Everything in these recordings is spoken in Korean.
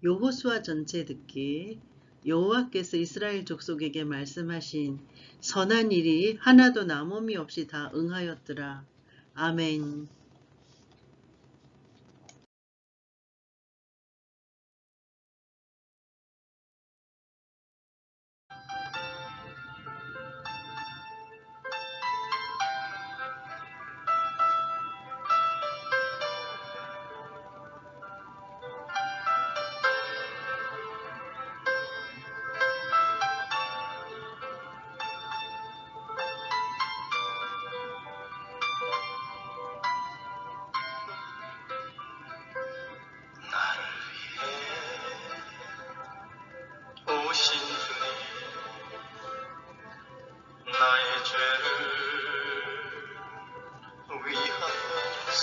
여호수아 전체 듣기. 여호와께서 이스라엘 족속에게 말씀하신 선한 일이 하나도 남음이 없이 다 응하였더라. 아멘. 나를 위해 오신 주님, 나의 죄를 위하여서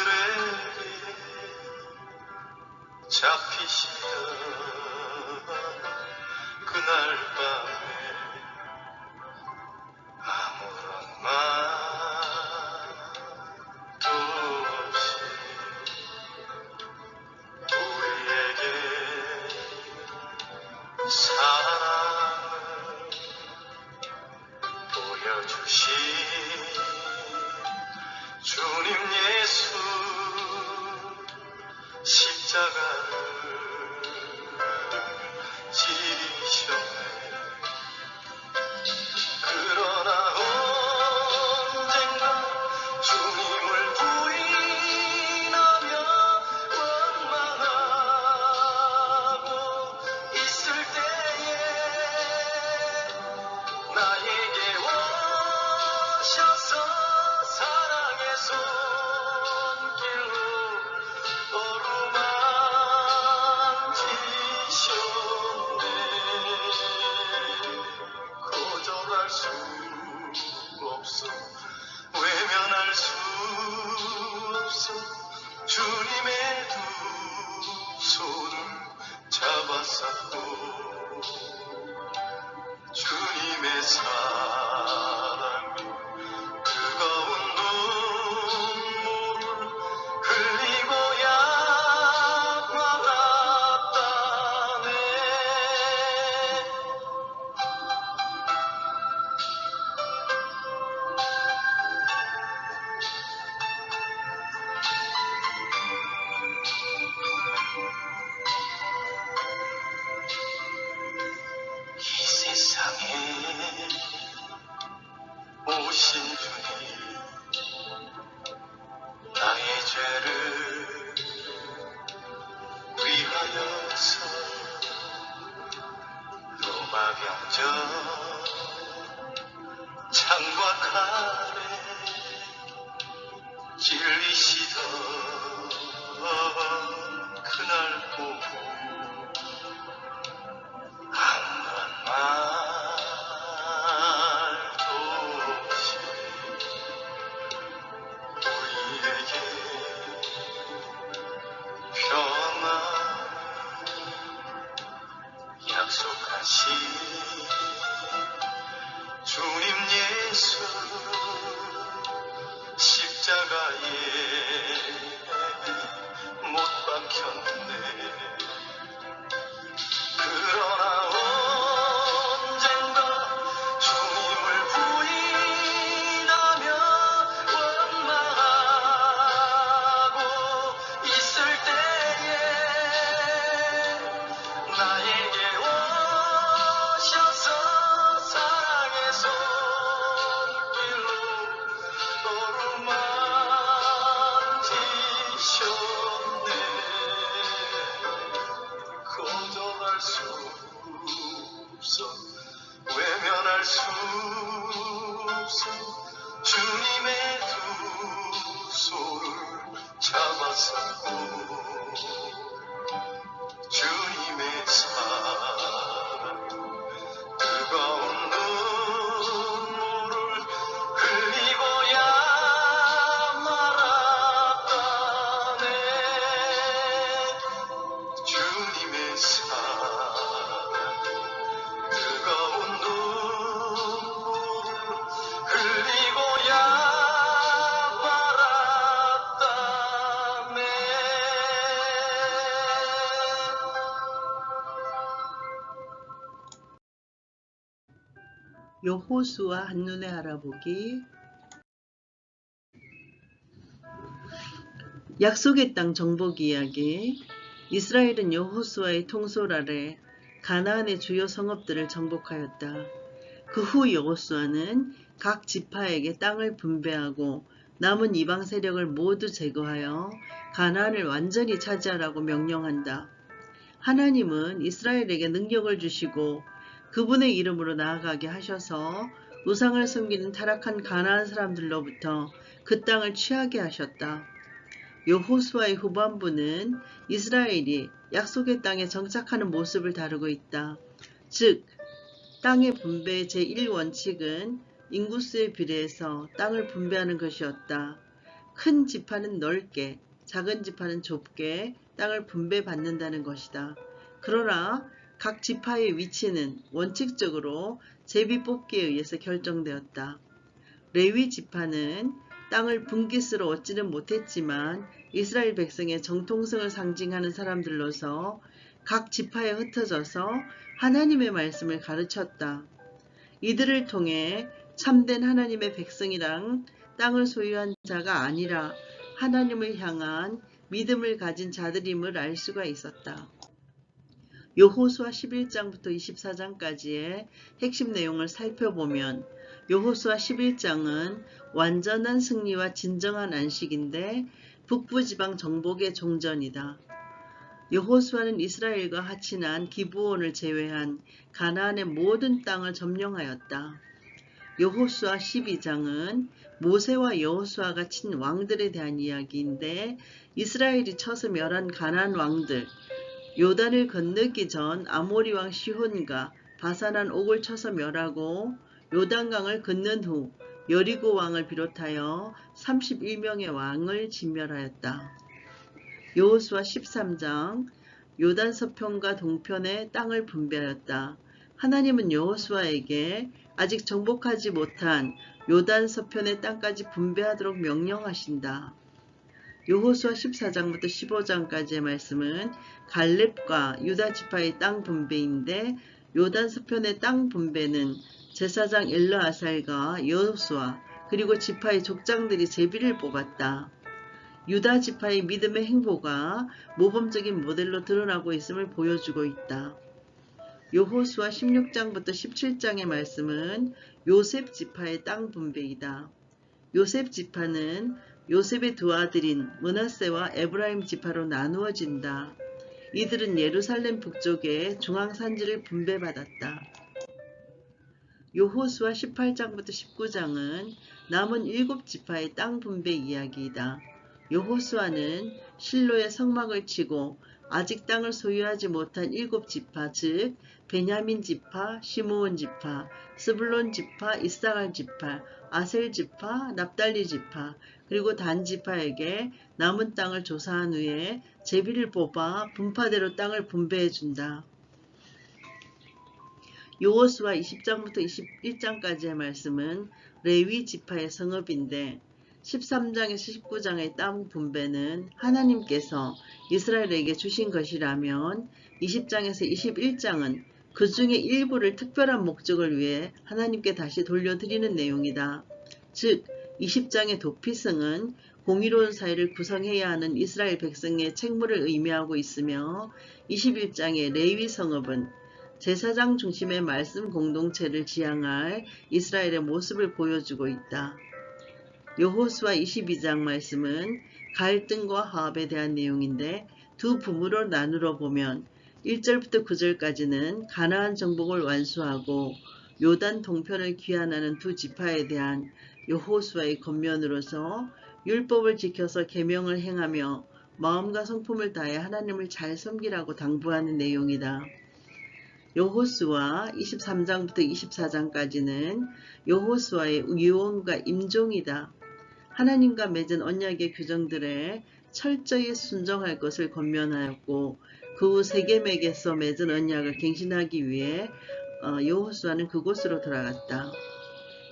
유대병자들에게 잡히시던 그날 밤에 아무런 말도 없이 우리에게 사랑을 보여주신 주님 예수, 십자가를 지리셨네. 그러나 언젠가 주님을 부인하며 원망하고 있을 때에 나에게 오셔서 사랑의 손길로 어루만지셨네. 거절할 수 없어, 외면할 수 없어. 주님의 두 손을 잡았었고 주님의 사랑이 뜨거운 눈물을 흘리고 양화났다네. 이 세상에 오신 주님, 나의 죄를 위하여서 로마 병정 창과 칼에 찔리시던 그날 보고 아무런 말도 없이 우리에게 평안 약속하신 주님 예수, 여호수아 한눈에 알아보기. 약속의 땅 정복 이야기. 이스라엘은 여호수아의 통솔 아래 가나안의 주요 성읍들을 정복하였다. 그 후 여호수아는 각 지파에게 땅을 분배하고 남은 이방 세력을 모두 제거하여 가나안을 완전히 차지하라고 명령한다. 하나님은 이스라엘에게 능력을 주시고 그분의 이름으로 나아가게 하셔서 우상을 섬기는 타락한 가나안 사람들로부터 그 땅을 취하게 하셨다. 여호수아의 후반부는 이스라엘이 약속의 땅에 정착하는 모습을 다루고 있다. 즉, 땅의 분배의 제1원칙은 인구수에 비례해서 땅을 분배하는 것이었다. 큰 지파는 넓게, 작은 지파는 좁게 땅을 분배받는다는 것이다. 그러나 각 지파의 위치는 원칙적으로 제비뽑기에 의해서 결정되었다. 레위 지파는 땅을 분깃으로 얻지는 못했지만 이스라엘 백성의 정통성을 상징하는 사람들로서 각 지파에 흩어져서 하나님의 말씀을 가르쳤다. 이들을 통해 참된 하나님의 백성이랑 땅을 소유한 자가 아니라 하나님을 향한 믿음을 가진 자들임을 알 수가 있었다. 여호수아 11장부터 24장까지의 핵심 내용을 살펴보면 여호수아 11장은 완전한 승리와 진정한 안식인데 북부지방 정복의 종전이다. 여호수아는 이스라엘과 하친한 기브온을 제외한 가나안의 모든 땅을 점령하였다. 여호수아 12장은 모세와 여호수아가 친 왕들에 대한 이야기인데 이스라엘이 쳐서 멸한 가나안 왕들, 요단을 건너기 전 아모리 왕 시혼과 바산한 옥을 쳐서 멸하고 요단강을 건넌 후 여리고 왕을 비롯하여 31명의 왕을 진멸하였다. 여호수아 13장 요단 서편과 동편의 땅을 분배하였다. 하나님은 여호수아에게 아직 정복하지 못한 요단 서편의 땅까지 분배하도록 명령하신다. 여호수아 14장부터 15장까지의 말씀은 갈렙과 유다 지파의 땅 분배인데 요단 서편의 땅 분배는 제사장 엘르아살과 여호수아 그리고 지파의 족장들이 제비를 뽑았다. 유다 지파의 믿음의 행보가 모범적인 모델로 드러나고 있음을 보여주고 있다. 여호수아 16장부터 17장의 말씀은 요셉 지파의 땅 분배이다. 요셉 지파는 요셉의 두 아들인 므낫세와 에브라임 지파로 나누어진다. 이들은 예루살렘 북쪽의 중앙산지를 분배받았다. 여호수아 18장부터 19장은 남은 7지파의 땅 분배 이야기이다. 여호수아는 실로의 성막을 치고 아직 땅을 소유하지 못한 7지파 즉 베냐민 지파, 시므온 지파, 스불론 지파, 이사갈 지파, 아셀 지파, 납달리 지파 그리고 단 지파에게 남은 땅을 조사한 후에 제비를 뽑아 분파대로 땅을 분배해 준다. 여호수아 20장부터 21장까지의 말씀은 레위 지파의 성읍인데 13장에서 19장의 땅 분배는 하나님께서 이스라엘에게 주신 것이라면 20장에서 21장은 그 중에 일부를 특별한 목적을 위해 하나님께 다시 돌려드리는 내용이다. 즉 20장의 도피성은 공의로운 사회를 구성해야 하는 이스라엘 백성의 책무를 의미하고 있으며 21장의 레위 성읍은 제사장 중심의 말씀 공동체를 지향할 이스라엘의 모습을 보여주고 있다. 여호수아 22장 말씀은 갈등과 화합에 대한 내용인데 두 부문으로 나누어 보면 1절부터 9절까지는 가나안 정복을 완수하고 요단 동편을 귀환하는 두 지파에 대한 여호수아의 권면으로서 율법을 지켜서 계명을 행하며 마음과 성품을 다해 하나님을 잘 섬기라고 당부하는 내용이다. 여호수아 23장부터 24장까지는 여호수아의 유언과 임종이다. 하나님과 맺은 언약의 규정들에 철저히 순종할 것을 권면하였고 그 후 세겜에게서 맺은 언약을 갱신하기 위해 여호수아는 그곳으로 돌아갔다.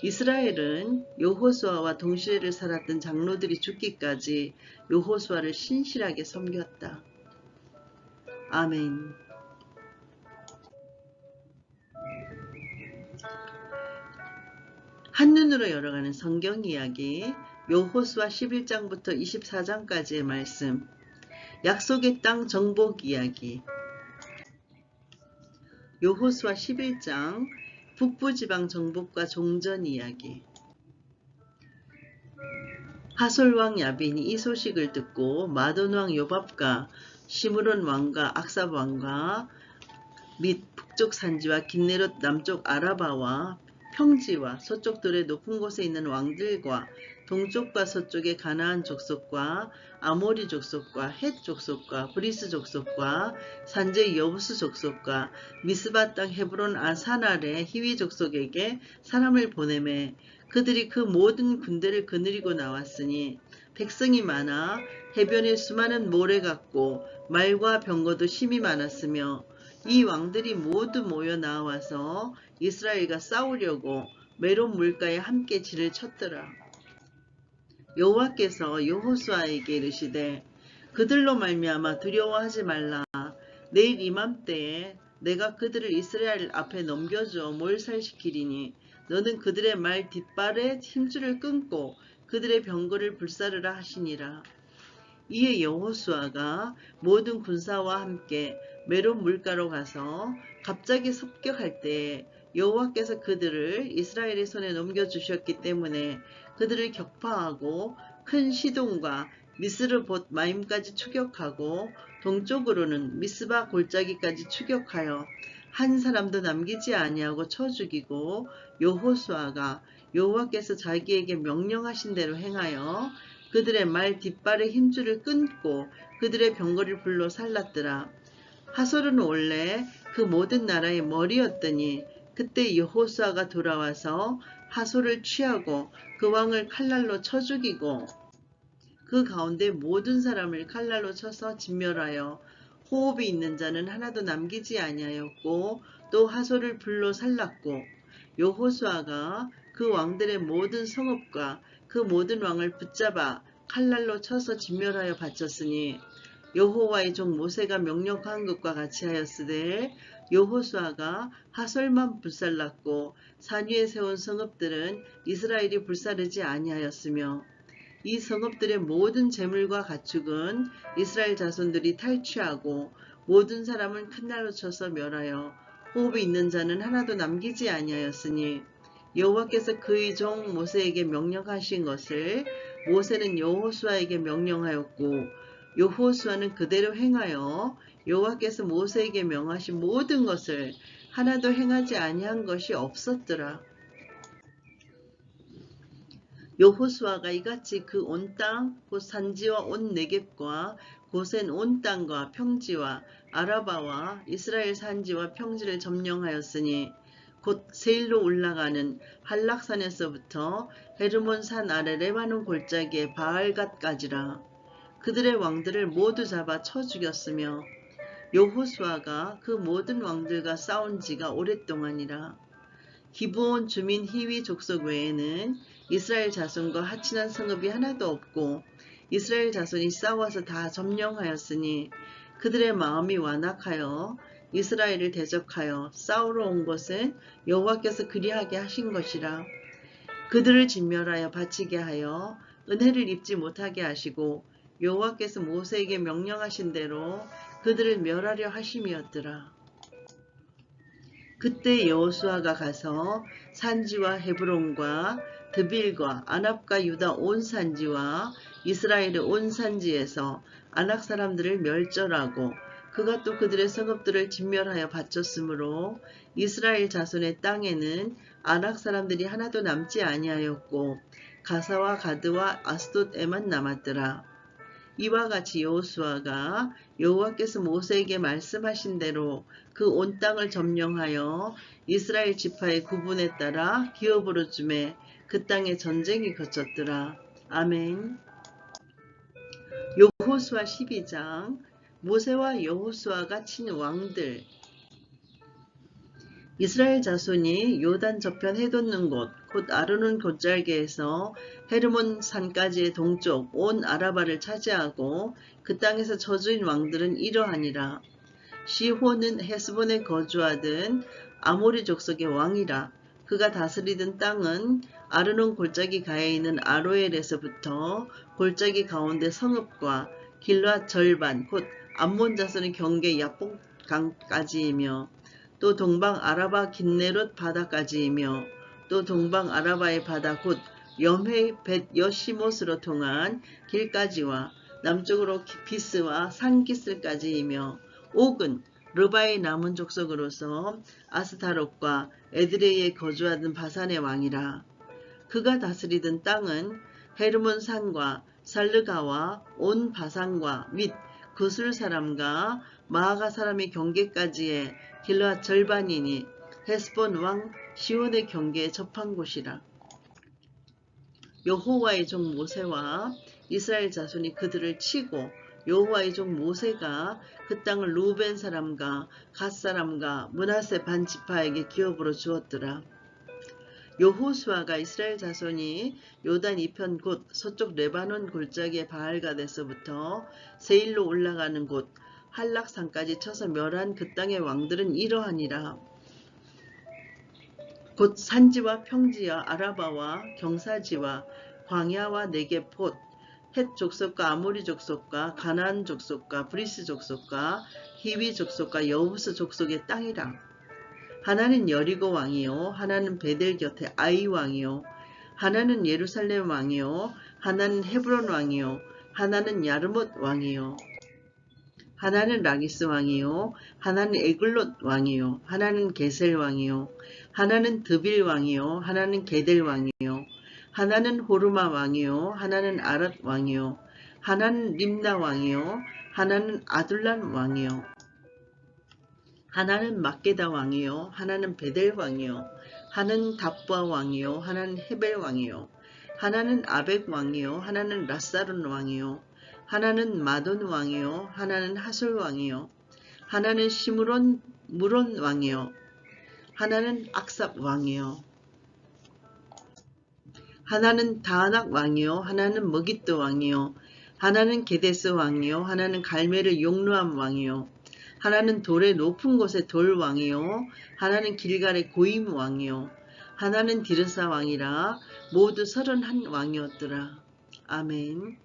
이스라엘은 여호수아와 동시대를 살았던 장로들이 죽기까지 여호수아를 신실하게 섬겼다. 아멘. 한눈으로 열어가는 성경 이야기, 여호수아 11장부터 24장까지의 말씀, 약속의 땅 정복 이야기. 여호수아 11장 북부지방 정복과 종전 이야기. 하솔왕 야빈이 이 소식을 듣고 마돈왕 요밥과 시므론 왕과 악삽 왕과 및 북쪽 산지와 긴네롯 남쪽 아라바와 평지와 서쪽들의 높은 곳에 있는 왕들과 동쪽과 서쪽의 가나안 족속과 아모리 족속과 헷 족속과 브리스 족속과 산지의 여부스 족속과 미스바 땅 헤브론 아산 아래 히위 족속에게 사람을 보내매 그들이 그 모든 군대를 거느리고 나왔으니 백성이 많아 해변에 수많은 모래 같고 말과 병거도 심히 많았으며 이 왕들이 모두 모여 나와서 이스라엘과 싸우려고 메론 물가에 함께 진을 쳤더라. 여호와께서 여호수아에게 이르시되 그들로 말미암아 두려워하지 말라. 내일 이맘때에 내가 그들을 이스라엘 앞에 넘겨줘 몰살시키리니 너는 그들의 말 뒷발에 힘줄을 끊고 그들의 병거를 불사르라 하시니라. 이에 여호수아가 모든 군사와 함께 메론 물가로 가서 갑자기 습격할 때 여호와께서 그들을 이스라엘의 손에 넘겨주셨기 때문에 그들을 격파하고 큰 시돈과 미스르봇 마임까지 추격하고 동쪽으로는 미스바 골짜기까지 추격하여 한 사람도 남기지 아니하고 쳐 죽이고 여호수아가 여호와께서 자기에게 명령하신 대로 행하여 그들의 말 뒷발의 힘줄을 끊고 그들의 병거를 불로 살랐더라. 하솔은 원래 그 모든 나라의 머리였더니 그때 여호수아가 돌아와서 하솔을 취하고 그 왕을 칼날로 쳐 죽이고 그 가운데 모든 사람을 칼날로 쳐서 진멸하여 호흡이 있는 자는 하나도 남기지 아니하였고 또 하솔을 불로 살랐고 여호수아가 그 왕들의 모든 성읍과 그 모든 왕을 붙잡아 칼날로 쳐서 진멸하여 바쳤으니 여호와의 종 모세가 명령한 것과 같이 하였으되 여호수아가 하솔만 불살랐고 산 위에 세운 성읍들은 이스라엘이 불사르지 아니하였으며 이 성읍들의 모든 재물과 가축은 이스라엘 자손들이 탈취하고 모든 사람은 큰 날로 쳐서 멸하여 호흡이 있는 자는 하나도 남기지 아니하였으니 여호와께서 그의 종 모세에게 명령하신 것을 모세는 여호수아에게 명령하였고 여호수아는 그대로 행하여 여호와께서 모세에게 명하신 모든 것을 하나도 행하지 아니한 것이 없었더라. 여호수아가 이같이 그 온 땅 곧 산지와 온 네겝과 고센 온 땅과 평지와 아라바와 이스라엘 산지와 평지를 점령하였으니 곧 세일로 올라가는 한락산에서부터 헤르몬 산 아래 레바논 골짜기의 바알갓까지라. 그들의 왕들을 모두 잡아 쳐 죽였으며 여호수아가 그 모든 왕들과 싸운 지가 오랫동안이라. 기브온 주민 히위 족속 외에는 이스라엘 자손과 하친한 성읍이 하나도 없고 이스라엘 자손이 싸워서 다 점령하였으니 그들의 마음이 완악하여 이스라엘을 대적하여 싸우러 온 것은 여호와께서 그리하게 하신 것이라. 그들을 진멸하여 바치게 하여 은혜를 입지 못하게 하시고 여호와께서 모세에게 명령하신 대로 그들을 멸하려 하심이었더라. 그때 여호수아가 가서 산지와 헤브론과 드빌과 아납과 유다 온 산지와 이스라엘의 온 산지에서 아낙 사람들을 멸절하고 그가 또 그들의 성읍들을 진멸하여 바쳤으므로 이스라엘 자손의 땅에는 아낙 사람들이 하나도 남지 아니하였고 가사와 가드와 아스돗에만 남았더라. 이와 같이 여호수아가 여호와께서 모세에게 말씀하신 대로 그 온 땅을 점령하여 이스라엘 지파의 구분에 따라 기업으로 주매 그 땅에 전쟁이 그쳤더라. 아멘. 여호수아 12장 모세와 여호수아가 친 왕들. 이스라엘 자손이 요단 저편 해돋는 곳, 곧 아르논 골짜기에서 헤르몬 산까지의 동쪽 온 아라바를 차지하고 그 땅에서 저주인 왕들은 이러하니라. 시혼은 헤스본에 거주하던 아모리 족속의 왕이라. 그가 다스리던 땅은 아르논 골짜기 가에 있는 아로엘에서부터 골짜기 가운데 성읍과 길앗 절반 곧 암몬 자손의 경계 야복강까지이며 또 동방 아라바 긴네롯 바다까지이며 또 동방 아라바의 바다 곧 염해 벳 여시못으로 통한 길까지와 남쪽으로 비스와 산기슬까지이며 옥은 르바의 남은 족속으로서 아스타롯과 에드레이에 거주하던 바산의 왕이라. 그가 다스리던 땅은 헤르몬 산과 살르가와 온 바산과 및 그술 사람과 마아가 사람의 경계까지의 길앗 절반이니 헤스본 왕 시온의 경계에 접한 곳이라. 여호와의 종 모세와 이스라엘 자손이 그들을 치고 여호와의 종 모세가 그 땅을 루벤 사람과 갓 사람과 므낫세 반 지파에게 기업으로 주었더라. 여호수아가 이스라엘 자손이 요단 이편 곧 서쪽 레바논 골짜기의 바알갓에서부터 세일로 올라가는 곳 한락산까지 쳐서 멸한 그 땅의 왕들은 이러하니라. 곧 산지와 평지와 아라바와 경사지와 광야와 네겝 헷 족속과 아모리 족속과 가나안 족속과 브리스 족속과 히위 족속과 여부스 족속의 땅이라. 하나는 여리고 왕이요 하나는 베델 곁에 아이 왕이요 하나는 예루살렘 왕이요 하나는 헤브론 왕이요 하나는 야르못 왕이요 하나는 라기스 왕이요 하나는 에글롯 왕이요 하나는 게셀 왕이요 하나는 드빌 왕이요 하나는 게델 왕이요 하나는 호르마 왕이요 하나는 아랏 왕이요 하나는 림나 왕이요 하나는 아둘람 왕이요 하나는 막게다 왕이요 하나는 베델 왕이요 하나는 답부아 왕이요 하나는 헤벨 왕이요 하나는 아벡 왕이요 하나는 라사론 왕이요 하나는 마돈 왕이요 하나는 하솔 왕이요 하나는 시므론 무론 왕이요 하나는 악삽 왕이요 하나는 다하낙 왕이요 하나는 머깃도 왕이요 하나는 게데스 왕이요 하나는 갈멜의 용루암 왕이요 하나는 돌의 높은 곳의 돌 왕이요 하나는 길갈의 고임 왕이요 하나는 디르사 왕이라 모두 31 왕이었더라. 아멘.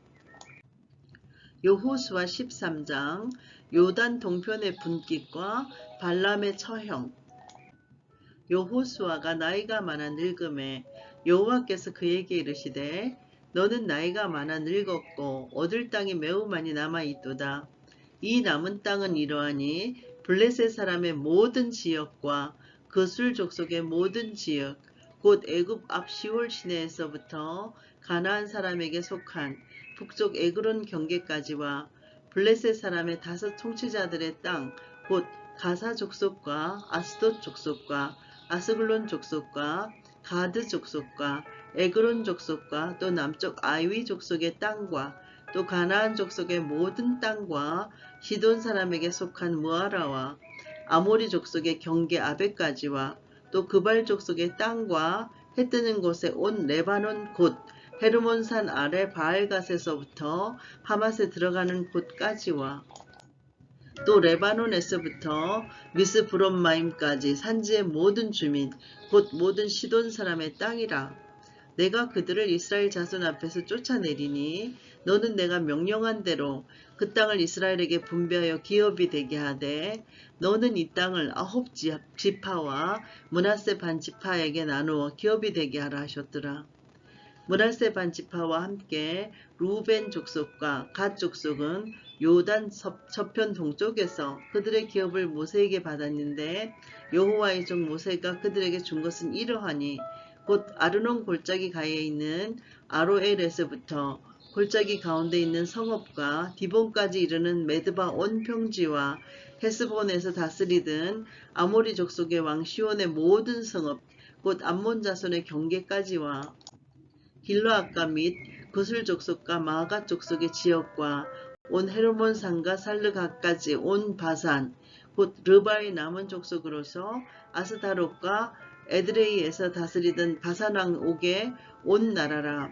여호수아 13장 요단 동편의 분깃과 발람의 처형. 여호수아가 나이가 많아 늙음에 여호와께서 그에게 이르시되 너는 나이가 많아 늙었고 얻을 땅이 매우 많이 남아있도다. 이 남은 땅은 이러하니 블레셋 사람의 모든 지역과 그술 족속의 모든 지역 곧 애굽 앞 시올 시내에서부터 가나안 사람에게 속한 북쪽 에그론 경계까지와 블레셋 사람의 5 통치자들의 땅 곧 가사 족속과 아스돗 족속과 아스글론 족속과 가드 족속과 에그론 족속과 또 남쪽 아위 족속의 땅과 또 가나안 족속의 모든 땅과 시돈 사람에게 속한 무아라와 아모리 족속의 경계 아베까지와 또 그발 족속의 땅과 해 뜨는 곳에 온 레바논 곧 헤르몬산 아래 바알갓에서부터 하맛에 들어가는 곳까지와 또 레바논에서부터 미스브롬마임까지 산지의 모든 주민 곧 모든 시돈 사람의 땅이라. 내가 그들을 이스라엘 자손 앞에서 쫓아내리니 너는 내가 명령한 대로 그 땅을 이스라엘에게 분배하여 기업이 되게 하되 너는 이 땅을 9 지파와 므낫세 반 지파에게 나누어 기업이 되게 하라 하셨더라. 므낫세 반 지파와 함께 루벤 족속과 갓 족속은 요단 서편 동쪽에서 그들의 기업을 모세에게 받았는데 여호와의 종 모세가 그들에게 준 것은 이러하니 곧 아르논 골짜기 가에 있는 아로엘에서부터 골짜기 가운데 있는 성읍과 디본까지 이르는 메드바 온 평지와 헤스본에서 다스리던 아모리 족속의 왕 시온의 모든 성읍 곧 암몬 자손의 경계까지와 길르앗가 및 그술 족속과 마아가 족속의 지역과 온 헤르몬 산과 살르가까지 온 바산 곧 르바의 남은 족속으로서 아스타롯과 에드레이에서 다스리던 바산왕 옥의 온 나라라.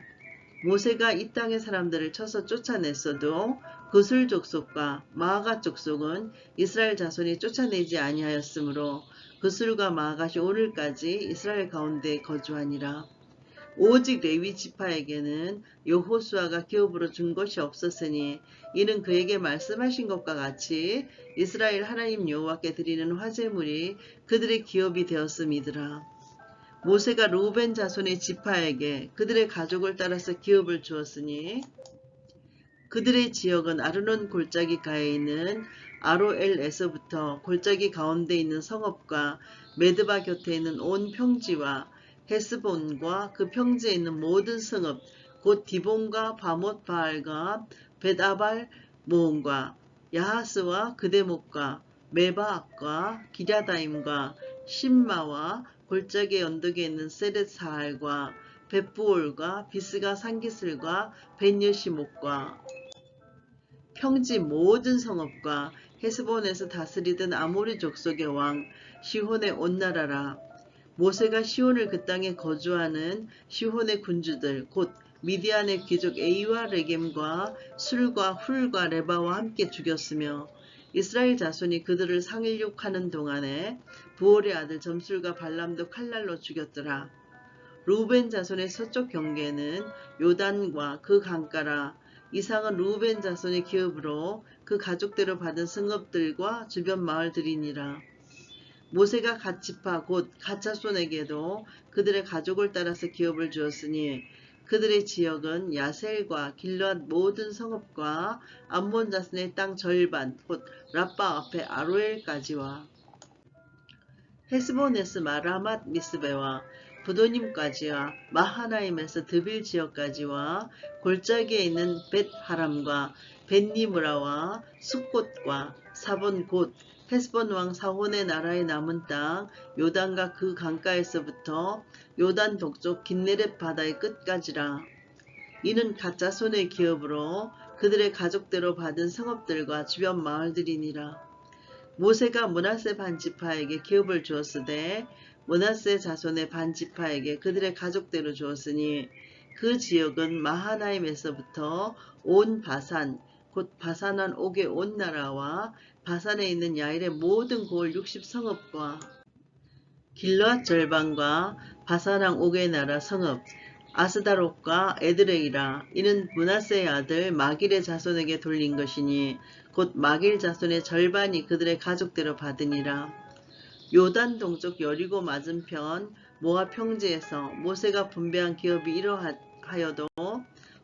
모세가 이 땅의 사람들을 쳐서 쫓아냈어도 그술 족속과 마아가 족속은 이스라엘 자손이 쫓아내지 아니하였으므로 그술과 마아가시 오늘까지 이스라엘 가운데 거주하니라. 오직 레위 지파에게는 여호수아가 기업으로 준 것이 없었으니 이는 그에게 말씀하신 것과 같이 이스라엘 하나님 여호와께 드리는 화제물이 그들의 기업이 되었음이더라. 모세가 루벤 자손의 지파에게 그들의 가족을 따라서 기업을 주었으니 그들의 지역은 아르논 골짜기 가에 있는 아로엘에서부터 골짜기 가운데 있는 성읍과 메드바 곁에 있는 온 평지와 헤스본과 그 평지에 있는 모든 성읍 곧 디본과 바못 바알과 벳아발 모온과 야하스와 그대목과 메바악과 기랴다임과 심마와 골짜기 언덕에 있는 세렛 사할과 벳부올과 비스가 산기슬과 벳여시목과 평지 모든 성읍과 헤스본에서 다스리던 아모리 족속의 왕 시혼의 온 나라라. 모세가 시혼을 그 땅에 거주하는 시혼의 군주들 곧 미디안의 귀족 에이와 레겜과 술과 훌과 레바와 함께 죽였으며 이스라엘 자손이 그들을 상일욕하는 동안에 부올의 아들 점술과 발람도 칼날로 죽였더라. 루벤 자손의 서쪽 경계는 요단과 그 강가라. 이상은 루벤 자손의 기업으로 그 가족대로 받은 성읍들과 주변 마을들이니라. 모세가 갓 지파 곧 갓 자손에게도 그들의 가족을 따라서 기업을 주었으니 그들의 지역은 야셀과 길르앗 모든 성읍과 암몬 자손의 땅 절반 곧 라빠 앞에 아로엘까지와 헤스본에스 마라맛 미스베와 부도님까지와 마하나임에서 드빌 지역까지와 골짜기에 있는 벳하람과 벳니무라와 숫곳과 사본 곧 헤스본 왕 사혼의 나라에 남은 땅 요단과 그 강가에서부터 요단 동쪽 긴네렛 바다의 끝까지라. 이는 갓자손의 기업으로 그들의 가족대로 받은 성읍들과 주변 마을들이니라. 모세가 므낫세 반지파에게 기업을 주었으되 므낫세 자손의 반지파에게 그들의 가족대로 주었으니 그 지역은 마하나임에서부터 온 바산 곧 바산한 옥의 온 나라와 바산에 있는 야일의 모든 고을 60성읍과 길르앗 절반과 바산한 옥의 나라 성읍 아스다롯과 에드레이라. 이는 므낫세의 아들 마길의 자손에게 돌린 것이니 곧 마길 자손의 절반이 그들의 가족대로 받으니라. 요단 동쪽 여리고 맞은편 모압 평지에서 모세가 분배한 기업이 이러하여도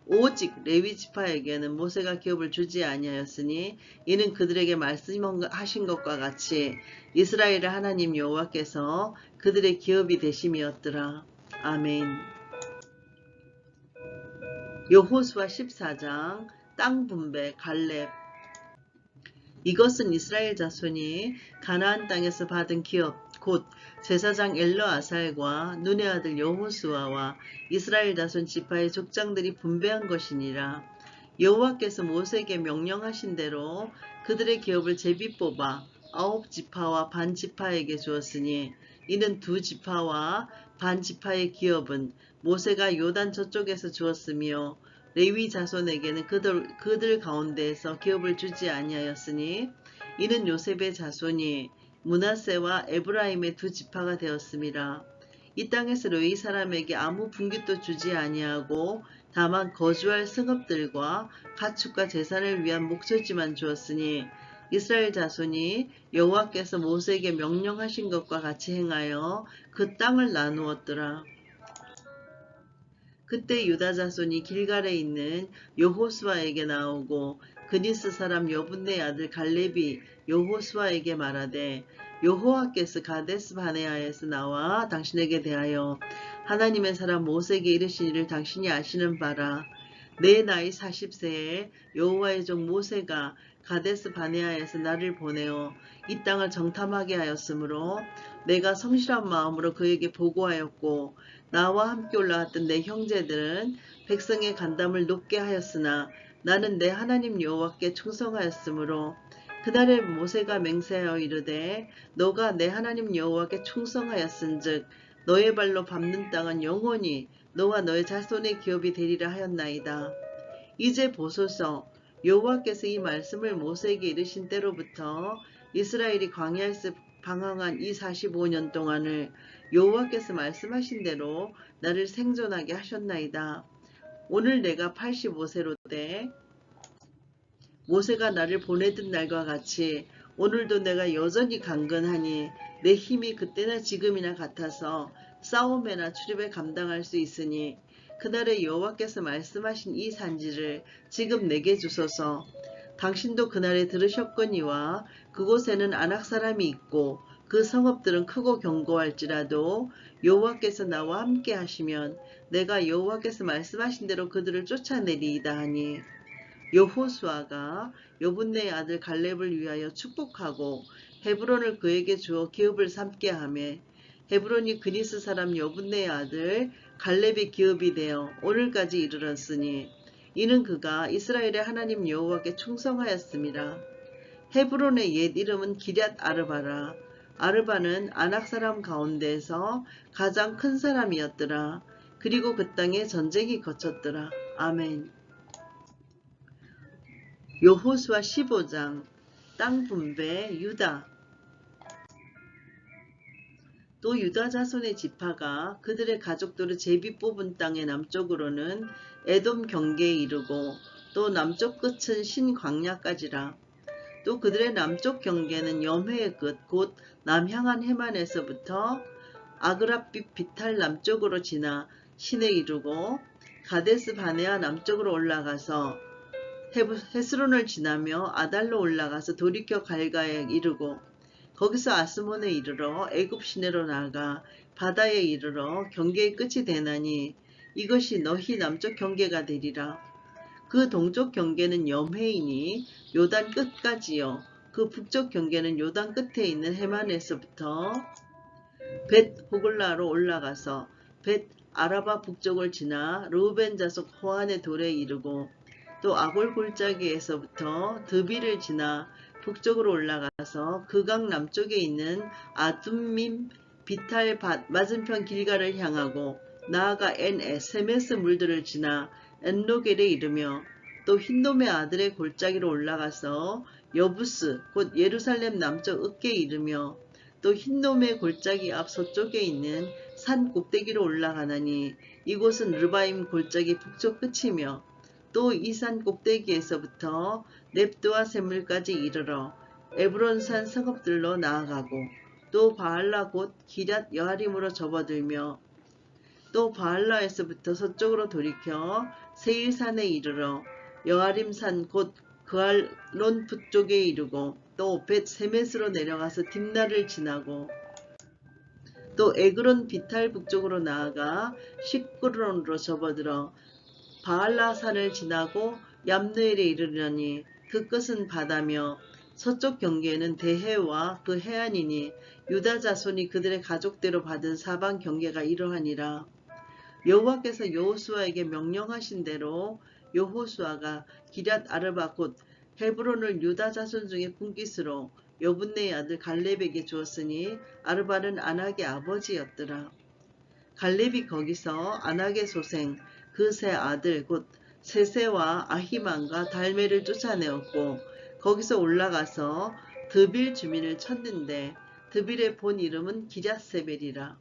오직 레위 지파에게는 모세가 기업을 주지 아니하였으니 이는 그들에게 말씀하신 것과 같이 이스라엘의 하나님 여호와께서 그들의 기업이 되심이었더라. 아멘. 여호수아 14장 땅 분배 갈렙. 이것은 이스라엘 자손이 가나안 땅에서 받은 기업 곧 제사장 엘르아살과 눈의 아들 여호수아와 이스라엘 자손 지파의 족장들이 분배한 것이니라. 여호와께서 모세에게 명령하신 대로 그들의 기업을 제비 뽑아 9지파와 반 지파에게 주었으니 이는 2지파와 반 지파의 기업은 모세가 요단 저쪽에서 주었으며 레위 자손에게는 그들 가운데에서 기업을 주지 아니하였으니 이는 요셉의 자손이 므낫세와 에브라임의 2지파가 되었음이라. 이 땅에서 레위 사람에게 아무 분깃도 주지 아니하고 다만 거주할 성읍들과 가축과 제사를 위한 목소지만 주었으니 이스라엘 자손이 여호와께서 모세에게 명령하신 것과 같이 행하여 그 땅을 나누었더라. 그때 유다 자손이 길갈에 있는 여호수아에게 나오고 그니스 사람 여분네 아들 갈렙이 여호수아에게 말하되 여호와께서 가데스 바네아에서 나와 당신에게 대하여 하나님의 사람 모세에게 이르신 일을 당신이 아시는 바라. 내 나이 40세에 여호와의 종 모세가 가데스 바네아에서 나를 보내어 이 땅을 정탐하게 하였으므로 내가 성실한 마음으로 그에게 보고하였고 나와 함께 올라왔던 내 형제들은 백성의 간담을 높게 하였으나 나는 내 하나님 여호와께 충성하였으므로 그날에 모세가 맹세하여 이르되 너가 내 하나님 여호와께 충성하였은즉 너의 발로 밟는 땅은 영원히 너와 너의 자손의 기업이 되리라 하였나이다. 이제 보소서 여호와께서 이 말씀을 모세에게 이르신 때로부터 이스라엘이 광야에서 방황한 이 45년 동안을 여호와께서 말씀하신 대로 나를 생존하게 하셨나이다. 오늘 내가 85세로 돼 모세가 나를 보내던 날과 같이 오늘도 내가 여전히 강건하니 내 힘이 그때나 지금이나 같아서 싸움에나 출입에 감당할 수 있으니 그날에 여호와께서 말씀하신 이 산지를 지금 내게 주소서. 당신도 그날에 들으셨거니와 그곳에는 아낙 사람이 있고 그 성읍들은 크고 견고할지라도 여호와께서 나와 함께 하시면 내가 여호와께서 말씀하신 대로 그들을 쫓아내리이다 하니 여호수아가 여분네의 아들 갈렙을 위하여 축복하고 헤브론을 그에게 주어 기업을 삼게 하매 헤브론이 그니스 사람 여분네의 아들 갈렙의 기업이 되어 오늘까지 이르렀으니 이는 그가 이스라엘의 하나님 여호와께 충성하였음이라. 헤브론의 옛 이름은 기럇 아르바라. 아르바는 아낙 사람 가운데에서 가장 큰 사람이었더라. 그리고 그 땅에 전쟁이 거쳤더라. 아멘. 여호수아 15장 땅 분배 유다. 또 유다 자손의 지파가 그들의 가족들을 제비 뽑은 땅의 남쪽으로는 에돔 경계에 이르고 또 남쪽 끝은 신광야까지라. 또 그들의 남쪽 경계는 염해의 끝 곧 남향한 해만에서부터 아그랍빛 비탈 남쪽으로 지나 신에 이르고 가데스 바네아 남쪽으로 올라가서 헤스론을 지나며 아달로 올라가서 돌이켜 갈가에 이르고 거기서 아스몬에 이르러 애굽 시내로 나아가 바다에 이르러 경계의 끝이 되나니 이것이 너희 남쪽 경계가 되리라. 그 동쪽 경계는 염해이니 요단 끝까지요. 그 북쪽 경계는 요단 끝에 있는 해만에서부터 벳 호글라로 올라가서 벳 아라바 북쪽을 지나 르우벤 자손 호안의 돌에 이르고 또 아골 골짜기에서부터 드비를 지나 북쪽으로 올라가서 그 강 남쪽에 있는 아둠밈 비탈 맞은편 길가를 향하고 나아가 세메스 물들을 지나 엔로겔에 이르며 또 흰놈의 아들의 골짜기로 올라가서 여부스 곧 예루살렘 남쪽 읍계에 이르며 또 흰놈의 골짜기 앞 서쪽에 있는 산 꼭대기로 올라가나니 이곳은 르바임 골짜기 북쪽 끝이며 또 이 산 꼭대기에서부터 넵드와 샘물까지 이르러 에브론산 성읍들로 나아가고 또 바알라 곧 기럇 여아림으로 접어들며 또 바알라에서부터 서쪽으로 돌이켜 세일산에 이르러 여아림산 곧 그알론 북쪽에 이르고 또 벳 세메스로 내려가서 딥나를 지나고 또 에그론 비탈 북쪽으로 나아가 시끄론으로 접어들어 바알라산을 지나고 얌느엘에 이르려니 그 끝은 바다며 서쪽 경계는 대해와 그 해안이니 유다 자손이 그들의 가족대로 받은 사방 경계가 이러하니라. 여호와께서 여호수아에게 명령하신 대로 여호수아가 기럇 아르바 곧 헤브론을 유다 자손 중에 분깃으로 여분네의 아들 갈렙에게 주었으니 아르바는 아낙의 아버지였더라. 갈렙이 거기서 아낙의 소생 그 세 아들 곧 세세와 아히만과 달메를 쫓아내었고 거기서 올라가서 드빌 주민을 쳤는데 드빌의 본 이름은 기럇세벨이라.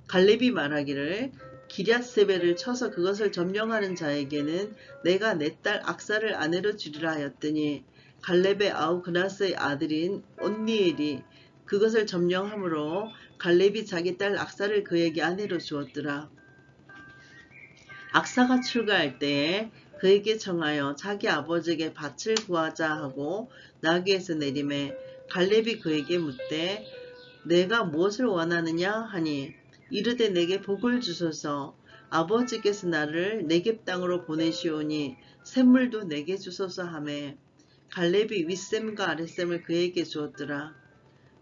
갈렙이 말하기를 기럇세벨을 쳐서 그것을 점령하는 자에게는 내가 내 딸 악사를 아내로 주리라 하였더니 갈렙의 아우 그나스의 아들인 온니엘이 그것을 점령함으로 갈렙이 자기 딸 악사를 그에게 아내로 주었더라. 악사가 출가할 때에 그에게 청하여 자기 아버지에게 밭을 구하자 하고 나귀에서 내리매 갈렙이 그에게 묻되 내가 무엇을 원하느냐 하니 이르되 내게 복을 주소서. 아버지께서 나를 네겝 땅으로 보내시오니 샘물도 내게 주소서 하매 갈렙이 윗샘과 아랫샘을 그에게 주었더라.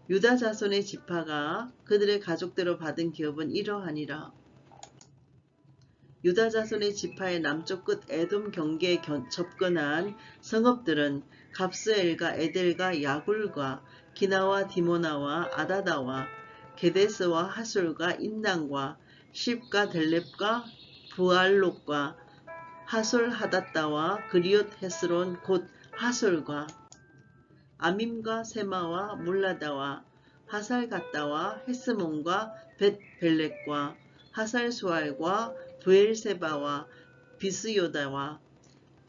유다 자손의 지파가 그들의 가족대로 받은 기업은 이러하니라. 유다 자손의 지파의 남쪽 끝 에돔 경계에 접근한 성읍들은 갑스엘과 에델과 야굴과 기나와 디모나와 아다다와 게데스와 하솔과 인낭과 십과 델렙과 부알롯과 하솔 하닷다와 그리옷 헤스론 곧 하솔과 아밈과 세마와 물라다와 하살갓다와 헤스몬과 벳벨렉과 하살수알과 브엘세바와 비스요다와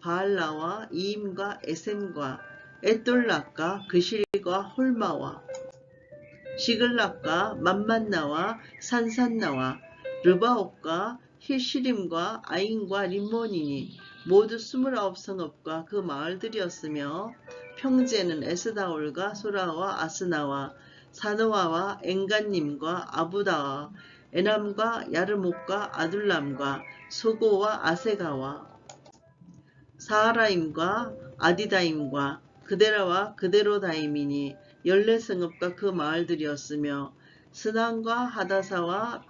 바알라와 이임과 에셈과 에돌락과 그실과 홀마와 시글락과 맘만나와 산산나와 르바옥과 힐시림과 아인과 림몬이니 모두 29성읍과 그 마을들이었으며 평지에는 에스다올과 소라와 아스나와 사노아와 엔간님과 아부다와 에남과 야르목과 아둘람과 소고와 아세가와 사하라임과 아디다임과 그데라와 그데로다임이니 14성읍과 그 마을들이었으며 스난과 하다사와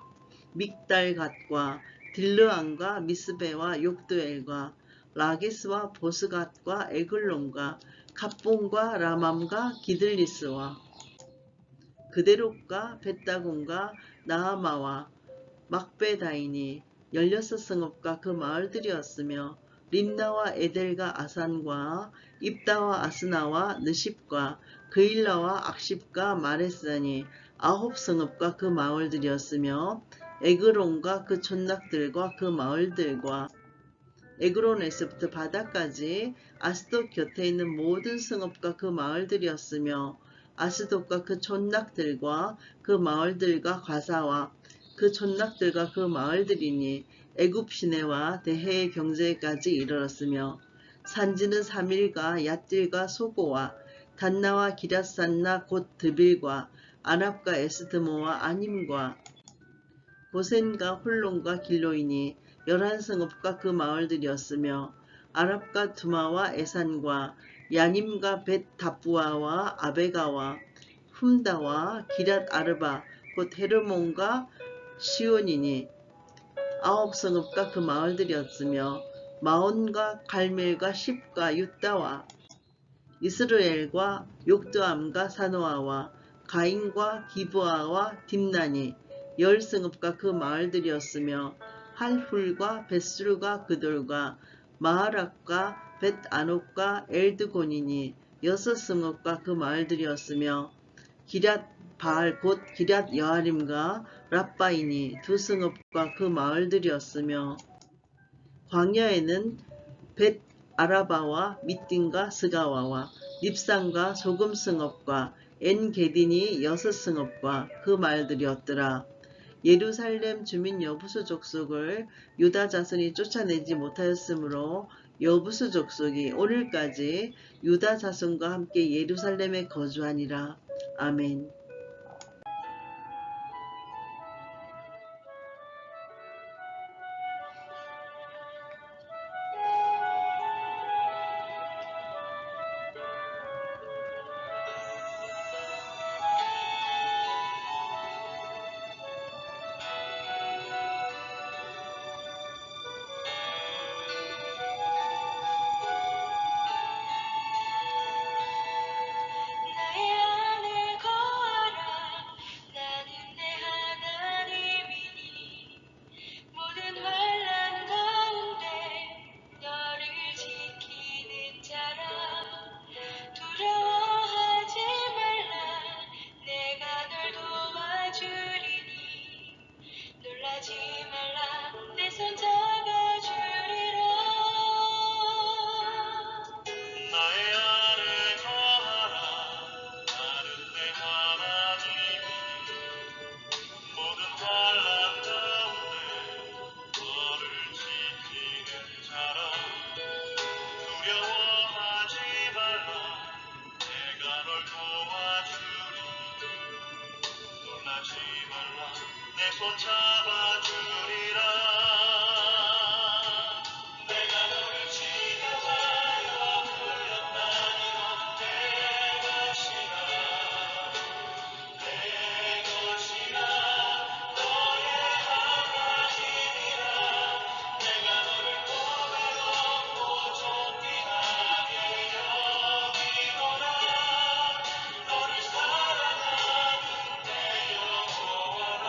믹달갓과 딜르안과 미스베와 욕드엘과 라기스와 보스갓과 에글론과 갑본과 라맘과 기들리스와 그데롯과 벳다곤과 나하마와 막베다이니 16성읍과 그 마을들이었으며 림나와 에델과 아산과 입다와 아스나와 느십과 그일라와 악십과 마레스니 9성읍과 그 마을들이었으며 에그론과 그 촌락들과 그 마을들과 에그론에서부터 바다까지 아스돗 곁에 있는 모든 성읍과 그 마을들이었으며 아스돗과 그 촌락들과 그 마을들과 가사와 그 촌락들과 그 마을들이니 애굽 시내와 대해의 경제까지 이르렀으며 산지는 사밀과 얏딜과 소고와 단나와 기랏산나 곧 드빌과 아납과 에스드모와 아님과 고센과 홀론과 길로이니 11성읍과 그 마을들이었으며 아랍과 두마와 에산과 야님과 벳다부아와 아베가와 훔다와 기랏 아르바 곧 헤르몬과 시온이니 9성읍과 그 마을들이었으며 마온과 갈멜과 십과 유다와 이스르엘과 욕드암과 사노아와 가인과 기브아와 딥나니 10성읍과 그 마을들이었으며 할훌과 벳술과 그돌과 마하락과 벳아녹과 엘드곤이니 6성읍과 그 마을들이었으며 기랏 바알 곧 기랏 여아림과 랍바이니 2성읍과 그 마을들이었으며 광야에는 벳 아라바와 미딘과 스가와와 닙산과 소금성읍과 엔게딘이 6성읍과 그 마을들이었더라. 예루살렘 주민 여부수 족속을 유다 자손이 쫓아내지 못하였으므로 여부수 족속이 오늘까지 유다 자손과 함께 예루살렘에 거주하니라. 아멘. 나의 안에 거하라 나는 내 하나님이니 모든 환난 가운데 너를 지키는 자라 두려워하지 말라 내가 널 도와주리니 놀라지 말라 내 손 잡아주리라 나의 안에 거하라 나는 내 하나님이니 모든 환난 가운데 너를 지키는 자라 두려워하지 말라 내가 널 도와주리 놀라지 말라 내 손 잡아주리라 내가 너를 지켜하여 불렀나니 넌 내 것이라 내 것이라 너의 하나님이라 내가 너를 보배롭고 존귀하게 여기노라 너를 사랑하는 내 여호와라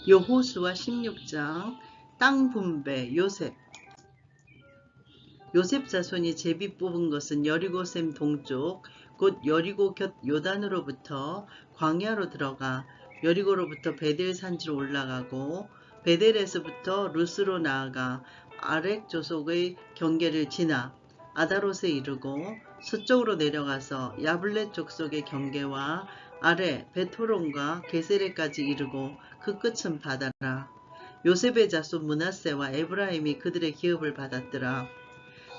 여호수아 16장 땅 분배 요셉 자손이 제비 뽑은 것은 여리고샘 동쪽 곧 여리고 곁 요단으로부터 광야로 들어가 여리고로부터 베델 산지로 올라가고 베델에서부터 루스로 나아가 아렉 조속의 경계를 지나 아다롯에 이르고 서쪽으로 내려가서 야블렛 족속의 경계와 아래 베토론과 게세레까지 이르고 그 끝은 바다라. 요셉의 자손 므낫세와 에브라임이 그들의 기업을 받았더라.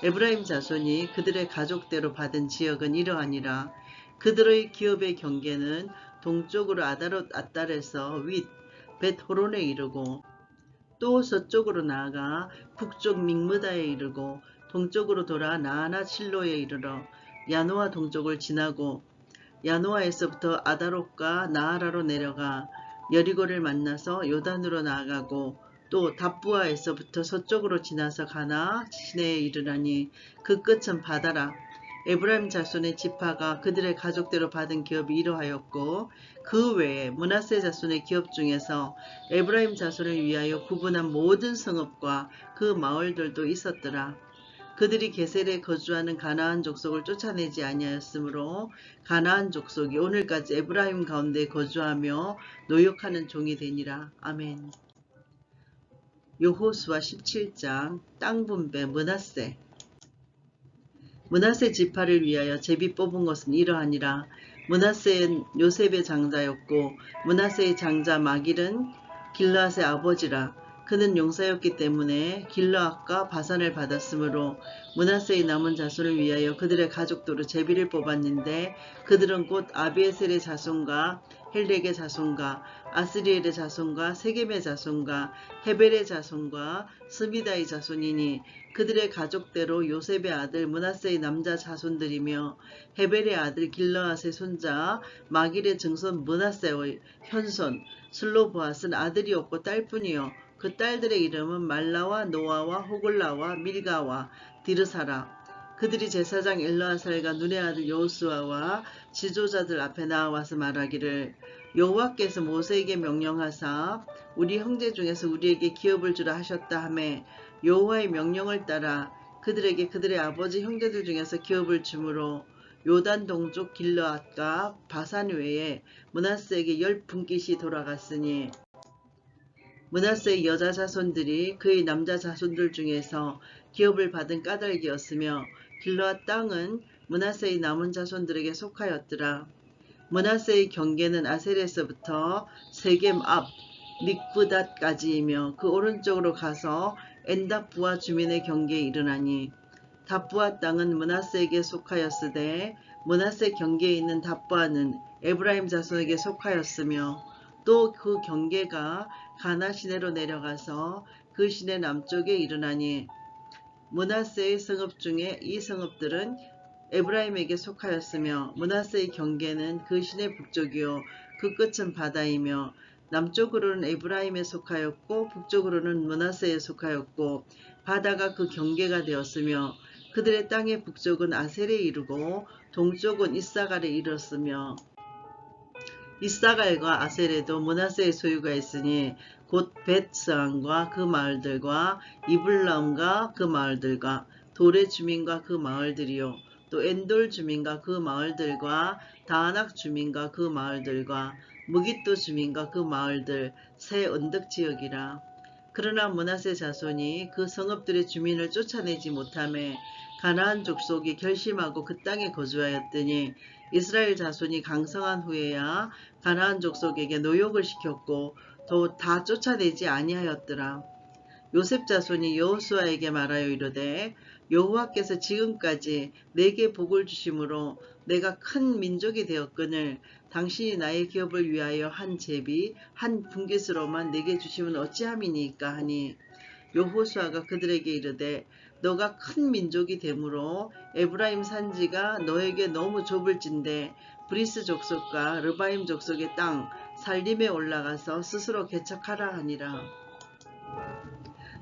에브라임 자손이 그들의 가족대로 받은 지역은 이러하니라. 그들의 기업의 경계는 동쪽으로 아다롯 앗달에서 윗 벳호론에 이르고 또 서쪽으로 나아가 북쪽 믹므다에 이르고 동쪽으로 돌아 나아나 실로에 이르러 야노아 동쪽을 지나고 야노아에서부터 아다롯과 나아라로 내려가 여리고를 만나서 요단으로 나아가고 또 답부아에서부터 서쪽으로 지나서 가나 시내에 이르라니 그 끝은 바다라. 에브라임 자손의 지파가 그들의 가족대로 받은 기업이 이러하였고 그 외에 므낫세 자손의 기업 중에서 에브라임 자손을 위하여 구분한 모든 성읍과 그 마을들도 있었더라. 그들이 게셀에 거주하는 가나안 족속을 쫓아내지 아니하였으므로 가나안 족속이 오늘까지 에브라임 가운데 거주하며 노역하는 종이 되니라. 아멘. 여호수아 17장 땅 분배 므낫세 지파를 위하여 제비 뽑은 것은 이러하니라. 므낫세는 요셉의 장자였고 므낫세의 장자 마길은 길르앗의 아버지라. 그는 용사였기 때문에 길르앗과 바산을 받았으므로 므낫세의 남은 자손을 위하여 그들의 가족도로 제비를 뽑았는데 그들은 곧 아비에셀의 자손과 헬렉의 자손과 아스리엘의 자손과 세겜의 자손과 헤벨의 자손과 스미다의 자손이니 그들의 가족대로 요셉의 아들 므낫세의 남자 자손들이며 헤벨의 아들 길르앗의 손자 마길의 증손 므낫세의 현손 슬로보앗은 아들이 없고 딸뿐이요 그 딸들의 이름은 말라와 노아와 호글라와 밀가와 디르사라. 그들이 제사장 엘르아살과 눈의 아들 여호수아와 지도자들 앞에 나와서 말하기를 여호와께서 모세에게 명령하사 우리 형제 중에서 우리에게 기업을 주라 하셨다 하매 여호와의 명령을 따라 그들에게 그들의 아버지 형제들 중에서 기업을 주므로 요단 동쪽 길르앗과 바산 외에 므낫세에게 10분깃이 돌아갔으니 므낫세의 여자 자손들이 그의 남자 자손들 중에서 기업을 받은 까닭이었으며 길르앗 땅은 므낫세의 남은 자손들에게 속하였더라. 므낫세의 경계는 아셀에서부터 세겜 앞 믹브닷까지이며 그 오른쪽으로 가서 엔답부아 주민의 경계에 이르나니 답부아 땅은 므낫세에게 속하였으되 므낫세 경계에 있는 답부아는 에브라임 자손에게 속하였으며 또 그 경계가 가나 시내로 내려가서 그 시내 남쪽에 이르나니 므낫세의 성읍 중에 이 성읍들은 에브라임에게 속하였으며 므낫세의 경계는 그 시내 북쪽이요 그 끝은 바다이며 남쪽으로는 에브라임에 속하였고 북쪽으로는 므낫세에 속하였고 바다가 그 경계가 되었으며 그들의 땅의 북쪽은 아셀에 이르고 동쪽은 이사갈에 이르렀으며 이사갈과 아셀에도 므낫세의 소유가 있으니 곧 벳스안과 그 마을들과 이블람과 그 마을들과 돌의 주민과 그 마을들이요 또 엔돌 주민과 그 마을들과 다아낙 주민과 그 마을들과 무깃도 주민과 그 마을들 새 언덕 지역이라. 그러나 므낫세 자손이 그 성읍들의 주민을 쫓아내지 못하매 가나안 족속이 결심하고 그 땅에 거주하였더니 이스라엘 자손이 강성한 후에야 가나안 족속에게 노역을 시켰고 또 다 쫓아내지 아니하였더라. 요셉 자손이 여호수아에게 말하여 이르되 여호와께서 지금까지 내게 복을 주심으로 내가 큰 민족이 되었거늘 당신이 나의 기업을 위하여 한 제비 한 분깃으로만 내게 주시면 어찌함이니까 하니 여호수아가 그들에게 이르되 너가 큰 민족이 되므로 에브라임 산지가 너에게 너무 좁을진대 브리스 족속과 르바임 족속의 땅 살림에 올라가서 스스로 개척하라 하니라.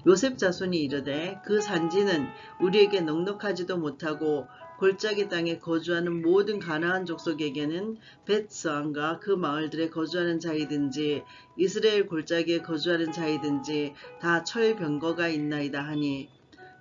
요셉 자손이 이르되 그 산지는 우리에게 넉넉하지도 못하고 골짜기 땅에 거주하는 모든 가나안 족속에게는 벳스안과 그 마을들에 거주하는 자이든지 이스라엘 골짜기에 거주하는 자이든지 다 철병거가 있나이다 하니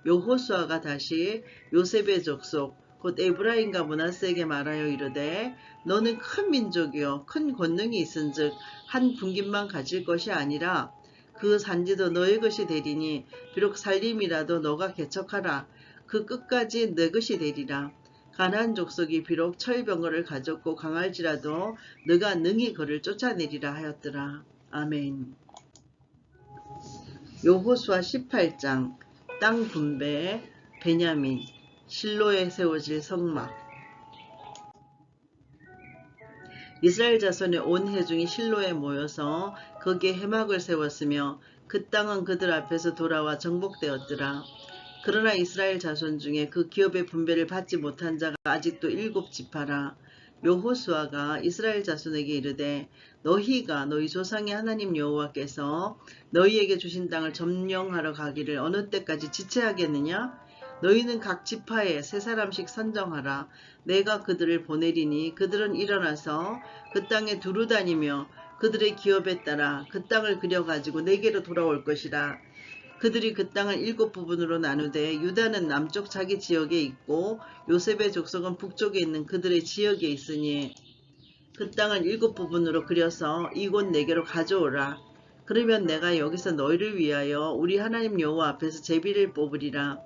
여호수아가 다시 요셉의 족속 곧 에브라임과 므낫세에게 말하여 이르되 너는 큰 민족이요 큰 권능이 있은즉 한 분깃만 가질 것이 아니라 그 산지도 너의 것이 되리니 비록 살림이라도 너가 개척하라. 그 끝까지 내 것이 되리라. 가나안 족속이 비록 철병거를 가졌고 강할지라도 너가 능히 그를 쫓아내리라 하였더라. 아멘. 여호수아 18장 땅 분배 베냐민 실로에 세워질 성막. 이스라엘 자손의 온 회중이 실로에 모여서 거기에 회막을 세웠으며 그 땅은 그들 앞에서 돌아와 정복되었더라. 그러나 이스라엘 자손 중에 그 기업의 분배를 받지 못한 자가 아직도 7지파라. 여호수아가 이스라엘 자손에게 이르되 너희가 너희 조상의 하나님 여호와께서 너희에게 주신 땅을 점령하러 가기를 어느 때까지 지체하겠느냐? 너희는 각 지파에 3사람씩 선정하라. 내가 그들을 보내리니 그들은 일어나서 그 땅에 두루 다니며 그들의 기업에 따라 그 땅을 그려가지고 내게로 돌아올 것이라. 그들이 그 땅을 7부분으로 나누되 유다는 남쪽 자기 지역에 있고 요셉의 족속은 북쪽에 있는 그들의 지역에 있으니 그 땅을 7부분으로 그려서 이곳 내게로 가져오라. 그러면 내가 여기서 너희를 위하여 우리 하나님 여호와 앞에서 제비를 뽑으리라.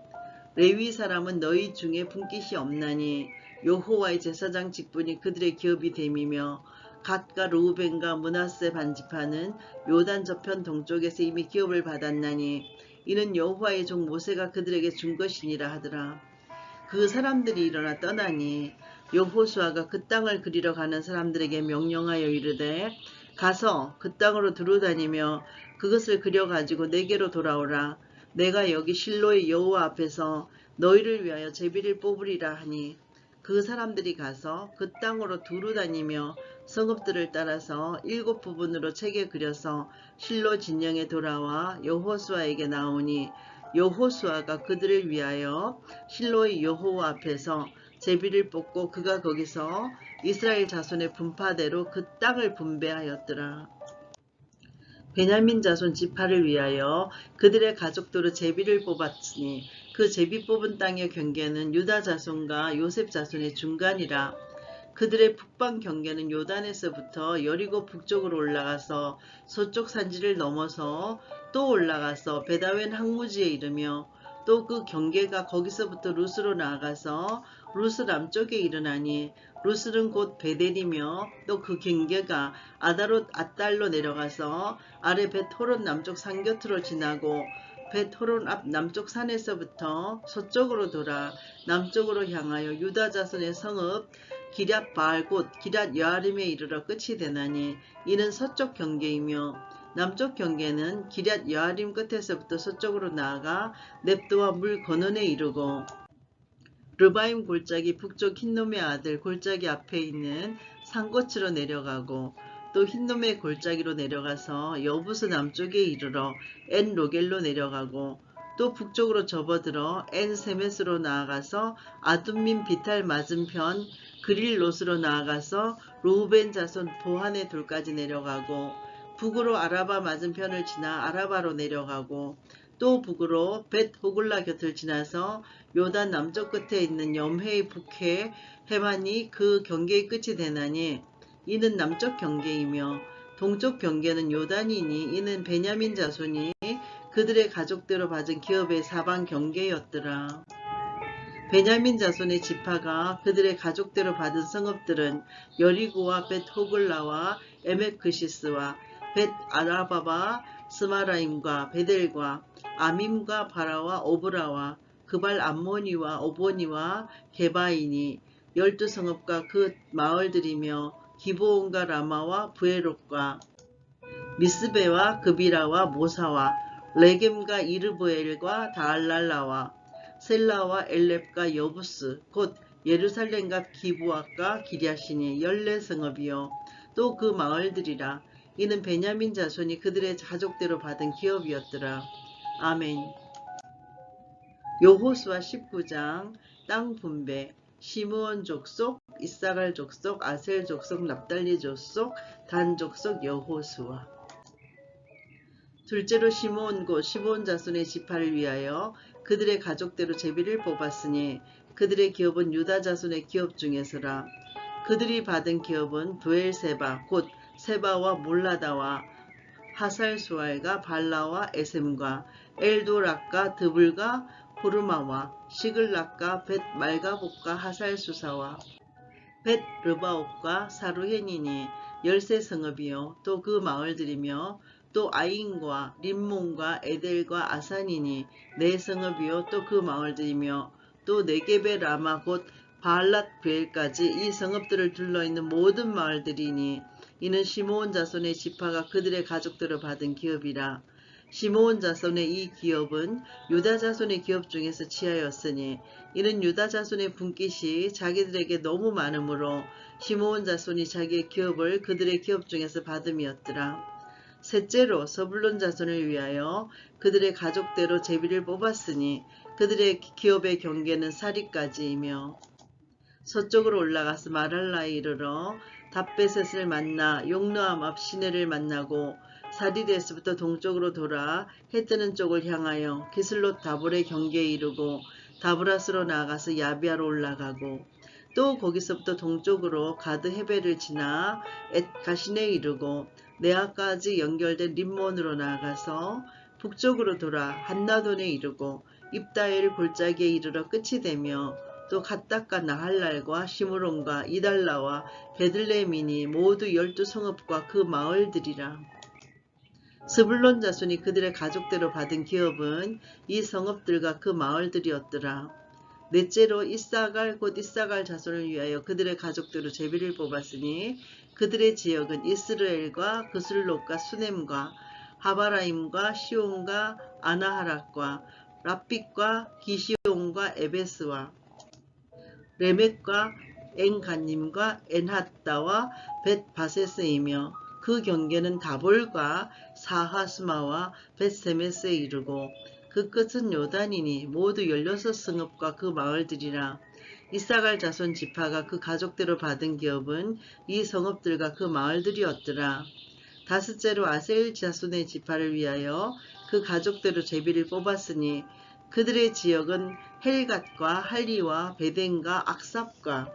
레위 사람은 너희 중에 분깃이 없나니 여호와의 제사장 직분이 그들의 기업이 됨이며 갓과 르우벤과 므낫세 반지파는 요단 저편 동쪽에서 이미 기업을 받았나니 이는 여호와의 종 모세가 그들에게 준 것이니라 하더라. 그 사람들이 일어나 떠나니 여호수아가 그 땅을 그리러 가는 사람들에게 명령하여 이르되 가서 그 땅으로 두루다니며 그것을 그려가지고 내게로 돌아오라. 내가 여기 실로의 여호와 앞에서 너희를 위하여 제비를 뽑으리라 하니 그 사람들이 가서 그 땅으로 두루다니며 성읍들을 따라서 7부분으로 책에 그려서 실로 진영에 돌아와 여호수아에게 나오니 여호수아가 그들을 위하여 실로의 여호와 앞에서 제비를 뽑고 그가 거기서 이스라엘 자손의 분파대로 그 땅을 분배하였더라. 베냐민 자손 지파를 위하여 그들의 가족들로 제비를 뽑았으니 그 제비 뽑은 땅의 경계는 유다 자손과 요셉 자손의 중간이라. 그들의 북방 경계는 요단에서부터 여리고 북쪽으로 올라가서 서쪽 산지를 넘어서 또 올라가서 베다웬 항무지에 이르며 또 그 경계가 거기서부터 루스로 나아가서 루스 남쪽에 이르나니 루스는 곧 베델이며 또 그 경계가 아다롯 앗달로 내려가서 아래 벳호론 남쪽 산 곁으로 지나고 벳호론 앞 남쪽 산에서부터 서쪽으로 돌아 남쪽으로 향하여 유다 자손의 성읍 기럇 바알 곧 기럇 여아림에 이르러 끝이 되나니 이는 서쪽 경계이며 남쪽 경계는 기럇 여아림 끝에서부터 서쪽으로 나아가 넵도와 물 건너에 이르고 르바임 골짜기 북쪽 흰놈의 아들 골짜기 앞에 있는 산꽃으로 내려가고 또 흰놈의 골짜기로 내려가서 여부스 남쪽에 이르러 엔 로겔로 내려가고 또 북쪽으로 접어들어 엔 세메스로 나아가서 아둠민 비탈 맞은편 그릴롯으로 나아가서 루벤 자손 보한의 돌까지 내려가고 북으로 아라바 맞은편을 지나 아라바로 내려가고 또 북으로 벳 호글라 곁을 지나서 요단 남쪽 끝에 있는 염해의 북해 해만이 그 경계의 끝이 되나니 이는 남쪽 경계이며 동쪽 경계는 요단이니 이는 베냐민 자손이 그들의 가족대로 받은 기업의 사방 경계였더라. 베냐민 자손의 지파가 그들의 가족대로 받은 성읍들은 여리고와 벳 호글라와 에메크시스와 벳 아라바와 스마라임과 베델과 아밈과 바라와 오브라와 그발 암모니와 오보니와 게바이니 12성읍과 그 마을들이며 기브온과 라마와 부에롯과 미스베와 그비라와 모사와 레겜과 이르보엘과 다알랄라와 셀라와 엘렙과 여부스 곧 예루살렘과 기브앗과 기랴시니 14성읍이요 또 그 마을들이라. 이는 베냐민 자손이 그들의 가족대로 받은 기업이었더라. 아멘. 여호수아 19장 땅 분배 시므온 족속, 이사갈 족속, 아셀 족속, 납달리 족속, 단 족속, 여호수아. 둘째로 시므온 곧 시므온 자손의 지파를 위하여 그들의 가족대로 제비를 뽑았으니 그들의 기업은 유다 자손의 기업 중에서라. 그들이 받은 기업은 브엘세바 곧 세바와 몰라다와 하살수알과 발라와 에셈과 엘도락과 드불과 호르마와 시글락과 벳 말가복과 하살수사와 벳 르바옥과 사루헨이니 13성읍이요 또 그 마을들이며 또 아인과 림몬과 에델과 아산이니 4성읍이요 또 그 마을들이며 또 네게베 라마 곧 바알랏 브엘까지 이 성읍들을 둘러있는 모든 마을들이니 이는 시므온 자손의 지파가 그들의 가족들을 받은 기업이라. 시므온 자손의 이 기업은 유다 자손의 기업 중에서 취하였으니 이는 유다 자손의 분깃이 자기들에게 너무 많으므로 시므온 자손이 자기의 기업을 그들의 기업 중에서 받음이었더라. 셋째로 서불론 자손을 위하여 그들의 가족대로 제비를 뽑았으니 그들의 기업의 경계는 사리까지이며 서쪽으로 올라가서 마랄라에 이르러 답베셋을 만나 용노암 앞 시내를 만나고 사리데스부터 동쪽으로 돌아 해뜨는 쪽을 향하여 기슬롯 다볼의 경계에 이르고 다브라스로 나아가서 야비아로 올라가고 또 거기서부터 동쪽으로 가드 헤벨을 지나 엣 가신에 이르고 네아까지 연결된 림몬으로 나아가서 북쪽으로 돌아 한나돈에 이르고 입다엘 골짜기에 이르러 끝이 되며 또 갓닥과 나할랄과 시므론과 이달라와 베들레헴이니 모두 12성읍과 그 마을들이라. 스불론 자손이 그들의 가족대로 받은 기업은 이 성읍들과 그 마을들이었더라. 넷째로 이사갈 곧 이사갈 자손을 위하여 그들의 가족대로 제비를 뽑았으니 그들의 지역은 이스르엘과 그슬롯과 수넴과 하바라임과 시온과 아나하락과 랍빗과 기시온과 에베스와 레멕과 엔간님과 엔핫다와 벳바세스이며 그 경계는 다볼과 사하스마와 벳세메스에 이르고 그 끝은 요단이니 모두 16성읍과 그 마을들이라. 이사갈 자손 지파가 그 가족대로 받은 기업은 이 성읍들과 그 마을들이었더라. 다섯째로 아셀 자손의 지파를 위하여 그 가족대로 제비를 뽑았으니 그들의 지역은 헬갓과 할리와 베덴과 악삽과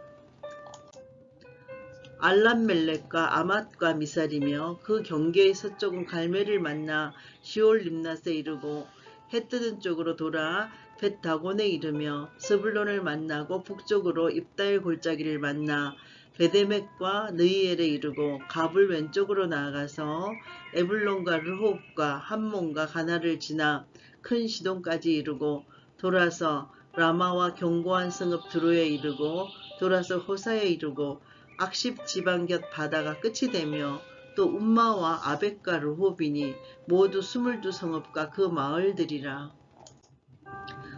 알람멜렉과 아맛과 미살이며 그 경계의 서쪽은 갈멜을 만나 시올 림낫에 이르고 해뜨는 쪽으로 돌아 벳다곤에 이르며 스불론을 만나고 북쪽으로 입다엘 골짜기를 만나 베데멕과 느이엘에 이르고 갑을 왼쪽으로 나아가서 에블론과 르홉과 함몬과 가나를 지나 큰 시돈까지 이르고 돌아서 라마와 견고한 성읍 드로에 이르고 돌아서 호사에 이르고 악십 지방 곁 바다가 끝이 되며 또 움마와 아벡과 르홉이니 모두 22성읍과 그 마을들이라.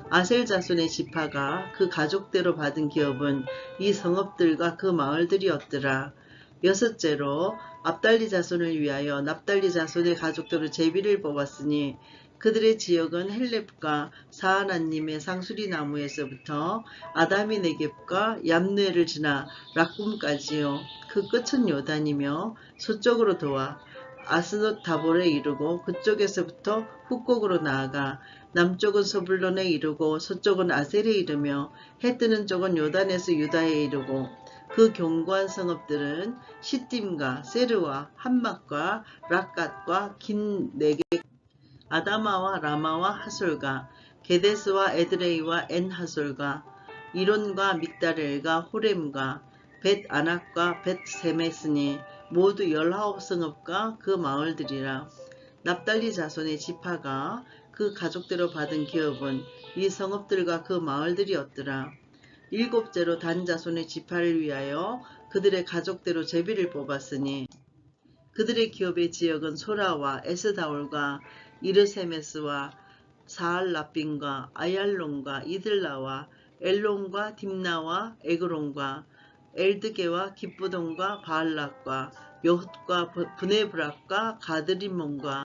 아셀 자손의 지파가 그 가족대로 받은 기업은 이 성읍들과 그 마을들이었더라. 여섯째로 압달리 자손을 위하여 납달리 자손의 가족대로 제비를 뽑았으니 그들의 지역은 헬렙과 사하나님의 상수리 나무에서부터 아다미 네겝과 얌느에를 지나 락꿈까지요. 그 끝은 요단이며 서쪽으로 도와 아스돗 다볼에 이르고 그쪽에서부터 북곡으로 나아가 남쪽은 서불론에 이르고 서쪽은 아셀에 이르며 해뜨는 쪽은 요단에서 유다에 이르고 그 견고한 성읍들은 시딤과 세르와 함막과 락갓과 긴 네겝 아다마와 라마와 하솔과 게데스와 에드레이와 엔하솔과 이론과 믹다렐과 호렘과 벳 아낙과 벳 세메스니 모두 19성읍과 그 마을들이라. 납달리 자손의 지파가 그 가족대로 받은 기업은 이 성읍들과 그 마을들이었더라. 일곱째로 단 자손의 지파를 위하여 그들의 가족대로 제비를 뽑았으니 그들의 기업의 지역은 소라와 에스다올과 이르세메스와 사알라빈과 아얄론과 이들라와 엘론과 딥나와 에그론과 엘드게와 기쁘돈과 바알락과 여훗과 브네브락과 가드리몬과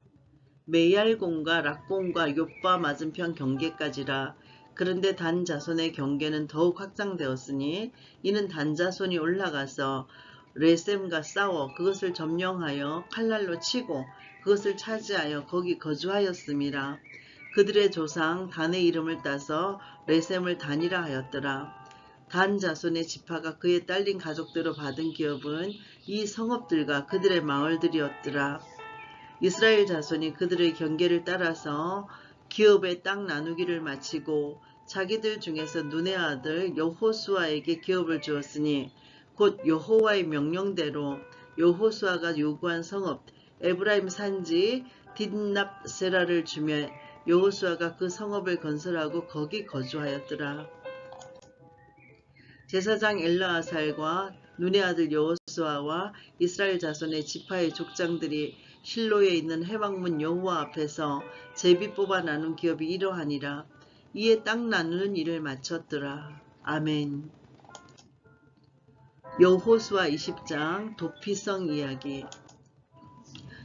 메얄공과 락공과 욥바 맞은편 경계까지라. 그런데 단 자손의 경계는 더욱 확장되었으니 이는 단 자손이 올라가서 레셈과 싸워 그것을 점령하여 칼날로 치고 그것을 차지하여 거기 거주하였음이라. 그들의 조상 단의 이름을 따서 레셈을 단이라 하였더라. 단 자손의 지파가 그의 딸린 가족대로 받은 기업은 이 성읍들과 그들의 마을들이었더라. 이스라엘 자손이 그들의 경계를 따라서 기업의 땅 나누기를 마치고 자기들 중에서 눈의 아들 여호수아에게 기업을 주었으니 곧 여호와의 명령대로 여호수아가 요구한 성읍 에브라임 산지 딘납세라를 주며 여호수아가 그 성읍을 건설하고 거기 거주하였더라. 제사장 엘르아살과 눈의 아들 여호수아와 이스라엘 자손의 지파의 족장들이 실로에 있는 해방문 여호와 앞에서 제비 뽑아 나눈 기업이 이러하니라. 이에 땅 나누는 일을 마쳤더라. 아멘. 여호수아 20장 도피성 이야기.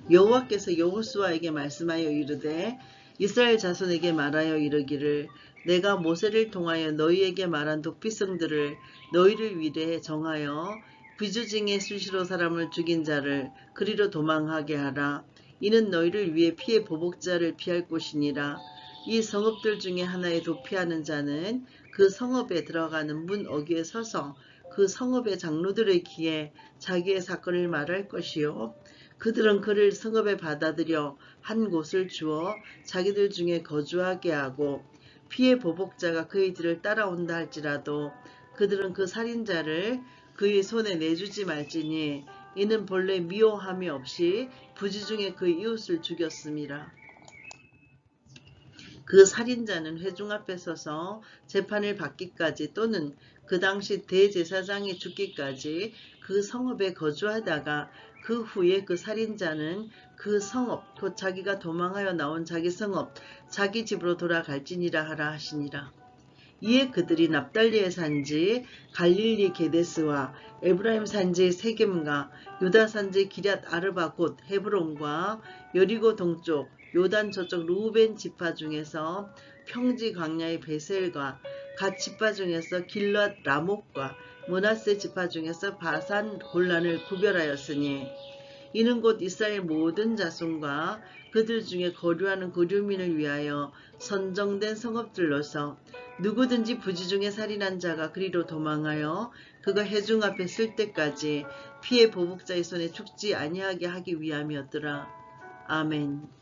여호와께서 여호수아에게 말씀하여 이르되 이스라엘 자손에게 말하여 이르기를 내가 모세를 통하여 너희에게 말한 도피성들을 너희를 위해 정하여 비주징의 수시로 사람을 죽인 자를 그리로 도망하게 하라. 이는 너희를 위해 피해 보복자를 피할 곳이니라. 이 성읍들 중에 하나에 도피하는 자는 그 성읍에 들어가는 문 어귀에 서서 그 성읍의 장로들의 귀에 자기의 사건을 말할 것이요. 그들은 그를 성읍에 받아들여 한 곳을 주어 자기들 중에 거주하게 하고 피해 보복자가 그의 뒤를 따라온다 할지라도 그들은 그 살인자를 그의 손에 내주지 말지니 이는 본래 미워함이 없이 부지중에 그의 이웃을 죽였음이라. 그 살인자는 회중 앞에 서서 재판을 받기까지 또는 그 당시 대제사장이 죽기까지 그 성읍에 거주하다가 그 후에 그 살인자는 그 성읍 곧 자기가 도망하여 나온 자기 성읍 자기 집으로 돌아갈지니라 하라 하시니라. 이에 그들이 납달리의 산지 갈릴리 게데스와 에브라임 산지 세겜과 유다 산지 기럇 아르바 곧 헤브론과 여리고 동쪽 요단 저쪽 루벤 지파 중에서 평지 광야의 베셀과 갓 지파 중에서 길랏 라목과 므낫세 지파 중에서 바산 골란을 구별하였으니 이는 곧 이스라엘 모든 자손과 그들 중에 거류하는 거류민을 위하여 선정된 성읍들로서 누구든지 부지중에 살인한 자가 그리로 도망하여 그가 회중 앞에 쓸 때까지 피해 보복자의 손에 죽지 아니하게 하기 위함이었더라. 아멘.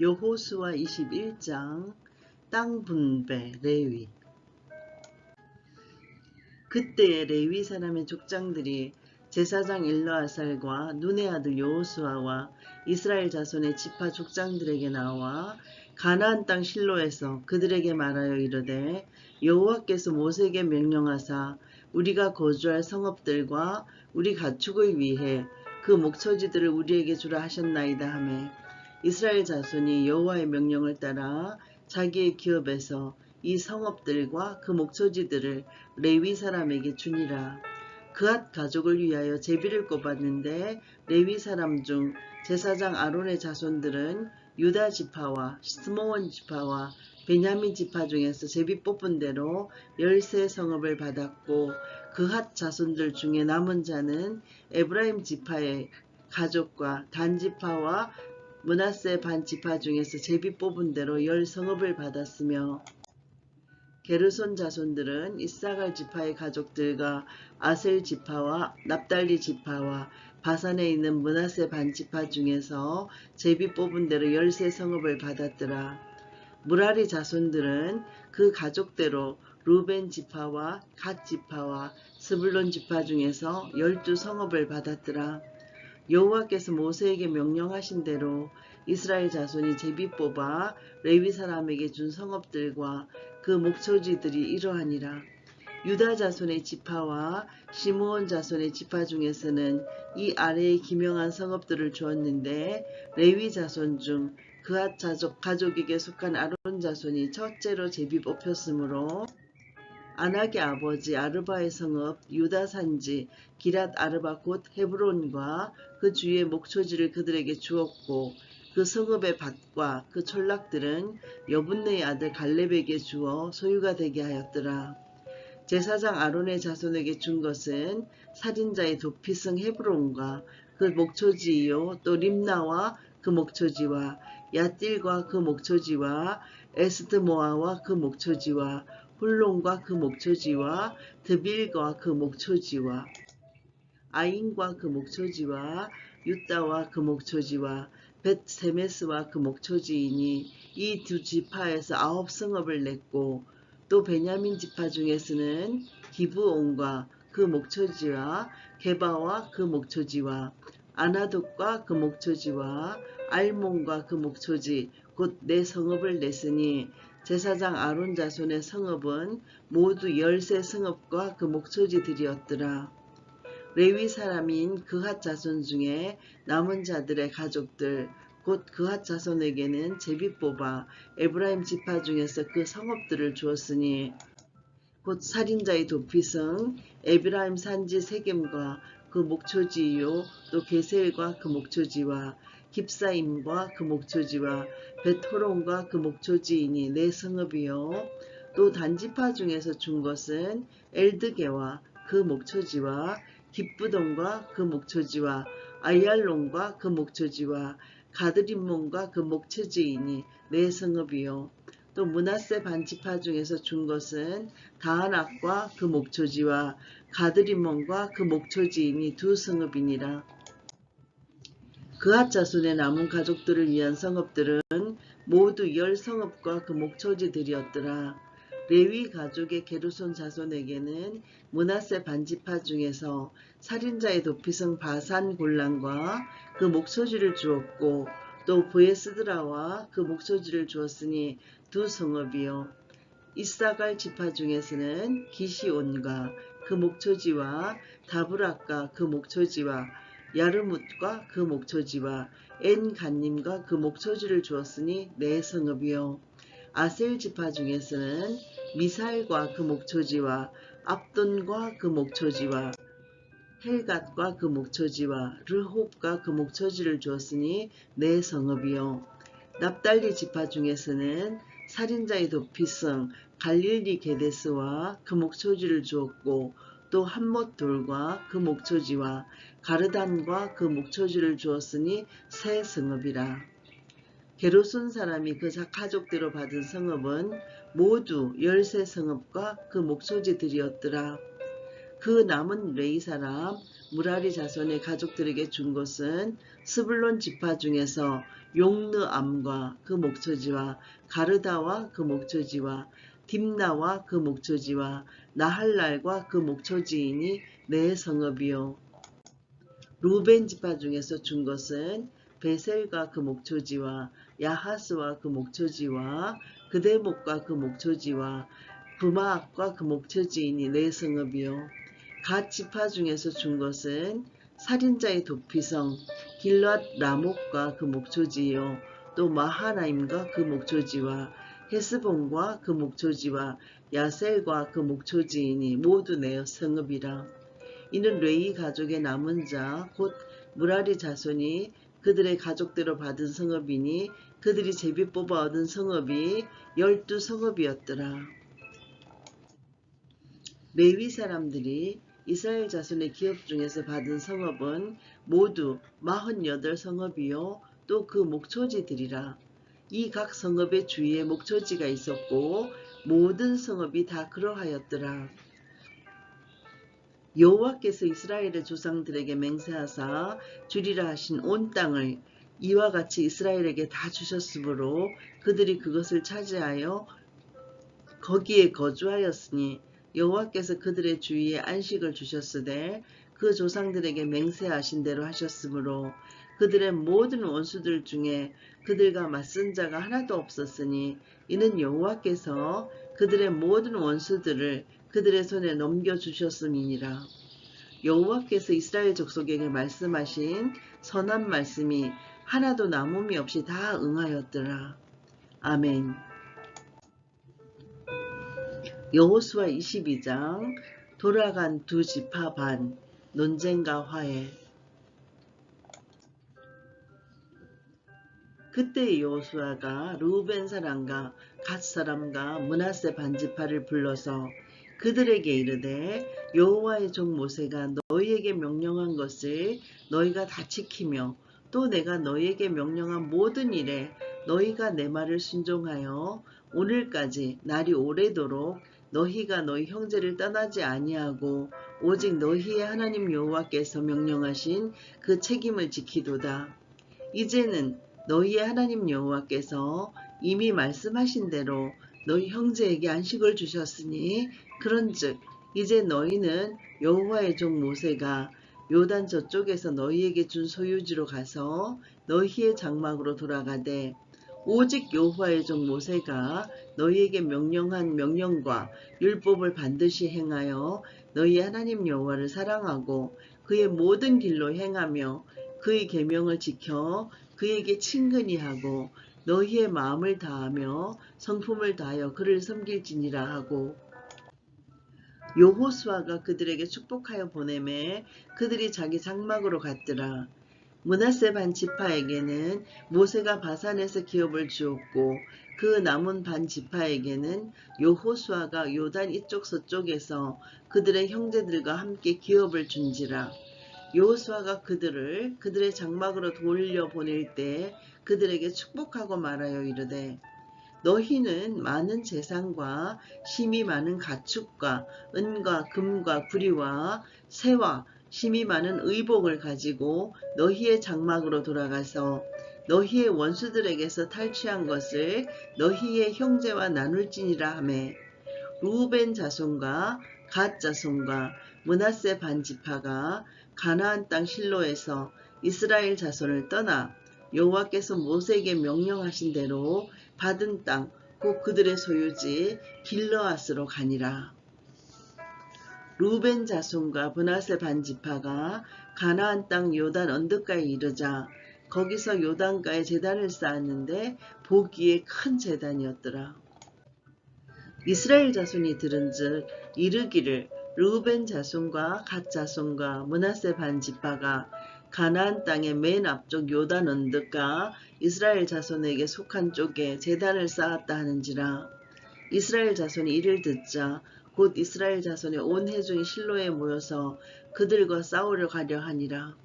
여호수아 21장 땅 분배 레위. 그때의 레위 사람의 족장들이 제사장 엘르아살과 눈의 아들 여호수아와 이스라엘 자손의 지파 족장들에게 나와 가나안 땅 실로에서 그들에게 말하여 이르되 여호와께서 모세에게 명령하사 우리가 거주할 성읍들과 우리 가축을 위해 그 목초지들을 우리에게 주라 하셨나이다 하매 이스라엘 자손이 여호와의 명령을 따라 자기의 기업에서 이 성읍들과 그 목초지들을 레위 사람에게 주니라. 그앗 가족을 위하여 제비를 꼽았는데 레위 사람 중 제사장 아론의 자손들은 유다 지파와 스므온 지파와 베냐민 지파 중에서 제비 뽑은 대로 13성읍을 받았고 그앗 자손들 중에 남은 자는 에브라임 지파의 가족과 단 지파와 므낫세 반 지파 중에서 제비 뽑은 대로 10성읍을 받았으며 게르손 자손들은 이사갈 지파의 가족들과 아셀 지파와 납달리 지파와 바산에 있는 므낫세 반 지파 중에서 제비 뽑은 대로 13성읍을 받았더라. 무라리 자손들은 그 가족대로 루벤 지파와 갓 지파와 스불론 지파 중에서 12성읍을 받았더라. 여호와께서 모세에게 명령하신 대로 이스라엘 자손이 제비 뽑아 레위 사람에게 준 성읍들과 그 목초지들이 이러하니라. 유다 자손의 지파와 시므온 자손의 지파 중에서는 이 아래의 기명한 성읍들을 주었는데 레위 자손 중 그앗 가족에게 속한 아론 자손이 첫째로 제비 뽑혔으므로 아낙의 아버지 아르바의 성읍 유다 산지 기랏 아르바 곧 헤브론과 그 주위의 목초지를 그들에게 주었고 그 성읍의 밭과 그 촌락들은 여분네의 아들 갈렙에게 주어 소유가 되게 하였더라. 제사장 아론의 자손에게 준 것은 살인자의 도피성 헤브론과 그 목초지이요 또 림나와 그 목초지와 야딜과 그 목초지와 에스드모아와 그 목초지와 훌론과 그 목초지와 드빌과 그 목초지와 아인과 그 목초지와 유다와 그 목초지와 벳세메스와 그 목초지이니 이 두 지파에서 9성읍을 냈고 또 베냐민 지파 중에서는 기브온과 그 목초지와 게바와 그 목초지와 아나돗과 그 목초지와 알몬과 그 목초지 곧 4성읍을 냈으니 제사장 아론 자손의 성읍은 모두 13성읍과 그 목초지들이었더라. 레위 사람인 그앗 자손 중에 남은 자들의 가족들 곧 그앗 자손에게는 제비 뽑아 에브라임 지파 중에서 그 성읍들을 주었으니 곧 살인자의 도피성 에브라임 산지 세겜과 그 목초지요 또 게셀과 그 목초지와 깁사임과 그 목초지와 벳호론과 그 목초지이니 4성읍이요 또 단지파 중에서 준 것은 엘드게와 그 목초지와 깁부돈과 그 목초지와 아이알론과 그 목초지와 가드림몬과 그 목초지이니 4성읍이요 또 므낫세 반지파 중에서 준 것은 다하낙과 그 목초지와 가드림몬과 그 목초지이니 2성읍이니라. 그앗 자손의 남은 가족들을 위한 성읍들은 모두 10성읍과 그 목초지들이었더라. 레위 가족의 게르손 자손에게는 므낫세 반지파 중에서 살인자의 도피성 바산 골란과 그 목초지를 주었고 또 브에스드라와 그 목초지를 주었으니 2성읍이요. 이사갈 지파 중에서는 기시온과 그 목초지와 다브락과 그 목초지와 야르뭇과 그 목초지와 엔간님과 그 목초지를 주었으니 4성읍이요. 아셀 지파 중에서는 미살과 그 목초지와 압돈과 그 목초지와 헬갓과 그 목초지와 르홉과 그 목초지를 주었으니 4성읍이요. 납달리 지파 중에서는 살인자의 도피성 갈릴리 게데스와 그 목초지를 주었고 또 한못돌과 그 목초지와 가르단과 그 목초지를 주었으니 3성읍이라. 게르손 사람이 그 가족대로 받은 성읍은 모두 13성읍과 그 목초지들이었더라. 그 남은 레위 사람 무라리 자손의 가족들에게 준 것은 스불론 지파 중에서 용느암과 그 목초지와 가르다와 그 목초지와 딥나와 그 목초지와 나할랄과 그 목초지이니 네 성읍이요. 루벤 지파 중에서 준 것은 베셀과 그 목초지와 야하스와 그 목초지와 그대목과 그 목초지와 부마악과 그 목초지이니 네 성읍이요. 갓 지파 중에서 준 것은 살인자의 도피성 길랏 라목과 그 목초지요. 또 마하나임과 그 목초지와 헤스본과 그 목초지와 야셀과 그 목초지이니 모두 네 성읍이라. 이는 레위 가족의 남은 자 곧 무라리 자손이 그들의 가족대로 받은 성읍이니 그들이 제비 뽑아 얻은 성읍이 12성읍이었더라. 레위 사람들이 이스라엘 자손의 기업 중에서 받은 성읍은 모두 48성읍이요 또 그 목초지들이라. 이 각 성읍의 주위에 목초지가 있었고 모든 성읍이 다 그러하였더라. 여호와께서 이스라엘의 조상들에게 맹세하사 주리라 하신 온 땅을 이와 같이 이스라엘에게 다 주셨으므로 그들이 그것을 차지하여 거기에 거주하였으니 여호와께서 그들의 주위에 안식을 주셨으되 그 조상들에게 맹세하신 대로 하셨으므로 그들의 모든 원수들 중에 그들과 맞선 자가 하나도 없었으니 이는 여호와께서 그들의 모든 원수들을 그들의 손에 넘겨주셨음이니라. 여호와께서 이스라엘 족속에게 말씀하신 선한 말씀이 하나도 남음이 없이 다 응하였더라. 아멘. 여호수아 22장 돌아간 두 지파 반 논쟁과 화해. 그때 여호수아가 르우벤 사람과 갓 사람과 므낫세 반지파를 불러서 그들에게 이르되 여호와의 종 모세가 너희에게 명령한 것을 너희가 다 지키며 또 내가 너희에게 명령한 모든 일에 너희가 내 말을 순종하여 오늘까지 날이 오래도록 너희가 너희 형제를 떠나지 아니하고 오직 너희의 하나님 여호와께서 명령하신 그 책임을 지키도다. 이제는 너희의 하나님 여호와께서 이미 말씀하신 대로 너희 형제에게 안식을 주셨으니 그런즉 이제 너희는 여호와의 종 모세가 요단 저쪽에서 너희에게 준 소유지로 가서 너희의 장막으로 돌아가되 오직 여호와의 종 모세가 너희에게 명령한 명령과 율법을 반드시 행하여 너희 하나님 여호와를 사랑하고 그의 모든 길로 행하며 그의 계명을 지켜 그에게 친근히 하고 너희의 마음을 다하며 성품을 다하여 그를 섬길지니라 하고 여호수아가 그들에게 축복하여 보내매 그들이 자기 장막으로 갔더라. 므낫세 반 지파에게는 모세가 바산에서 기업을 주었고 그 남은 반 지파에게는 여호수아가 요단 이쪽 서쪽에서 그들의 형제들과 함께 기업을 준지라. 여호수아가 그들을 그들의 장막으로 돌려보낼 때 그들에게 축복하고 말하여 이르되 너희는 많은 재산과 심이 많은 가축과 은과 금과 구리와 새와 심이 많은 의복을 가지고 너희의 장막으로 돌아가서 너희의 원수들에게서 탈취한 것을 너희의 형제와 나눌지니라 하매 루벤 자손과 갓 자손과 므낫세 반지파가 가나안 땅 실로에서 이스라엘 자손을 떠나 여호와께서 모세에게 명령하신 대로 받은 땅 곧 그들의 소유지 길르앗으로 가니라. 루벤 자손과 므낫세 반지파가 가나안 땅 요단 언덕가에 이르자 거기서 요단가에 제단을 쌓았는데 보기에 큰 제단이었더라. 이스라엘 자손이 들은즉 이르기를 르우벤 자손과 갓 자손과 므낫세 반지파가 가나안 땅의 맨 앞쪽 요단 언덕가 이스라엘 자손에게 속한 쪽에 제단을 쌓았다 하는지라. 이스라엘 자손이 이를 듣자 곧 이스라엘 자손의 온 회중이 실로에 모여서 그들과 싸우려 가려 하니라.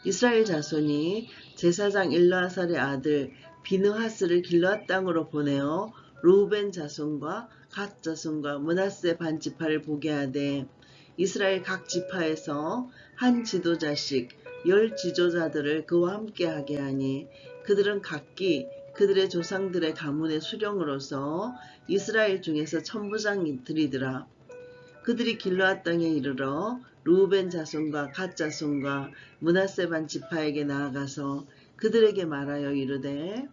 이스라엘 자손이 제사장 엘르아살의 아들 비느하스를 길르앗 땅으로 보내어 르우벤 자손과 갓 자손과 므낫세 반지파를 보게 하되 이스라엘 각 지파에서 한 지도자씩 10지도자들을 그와 함께하게 하니 그들은 각기 그들의 조상들의 가문의 수령으로서 이스라엘 중에서 천부장들이더라. 그들이 길르앗 땅에 이르러 르우벤 자손과 갓 자손과 므낫세 반 지파에게 나아가서 그들에게 말하여 이르되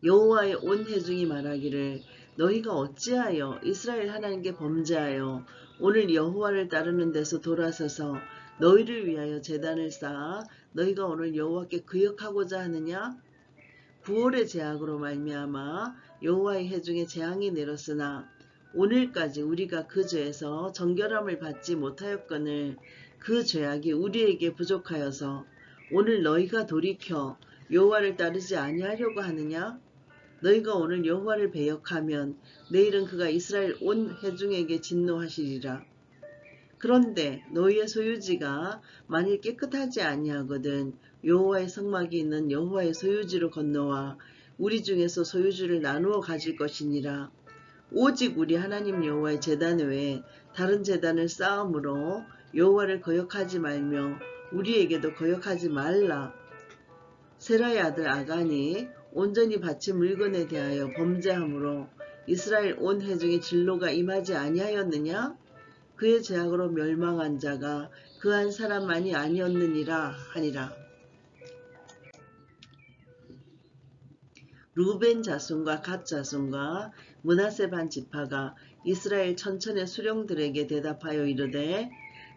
여호와의 온 회중이 말하기를 너희가 어찌하여 이스라엘 하나님께 범죄하여 오늘 여호와를 따르는 데서 돌아서서 너희를 위하여 제단을 쌓아 너희가 오늘 여호와께 거역하고자 하느냐? 9월의 재앙으로 말미암아 여호와의 회중에 재앙이 내렸으나 오늘까지 우리가 그 죄에서 정결함을 받지 못하였거늘 그 죄악이 우리에게 부족하여서 오늘 너희가 돌이켜 여호와를 따르지 아니하려고 하느냐? 너희가 오늘 여호와를 배역하면 내일은 그가 이스라엘 온 회중에게 진노하시리라. 그런데 너희의 소유지가 만일 깨끗하지 아니하거든 여호와의 성막이 있는 여호와의 소유지로 건너와 우리 중에서 소유지를 나누어 가질 것이니라. 오직 우리 하나님 여호와의 제단 외에 다른 제단을 쌓음으로 여호와를 거역하지 말며 우리에게도 거역하지 말라. 세라의 아들 아간이 온전히 바친 물건에 대하여 범죄함으로 이스라엘 온 회중의 진노가 임하지 아니하였느냐? 그의 죄악으로 멸망한 자가 그 한 사람만이 아니었느니라 하니라. 르우벤 자손과 갓 자손과 므낫세 반 지파가 이스라엘 천천의 수령들에게 대답하여 이르되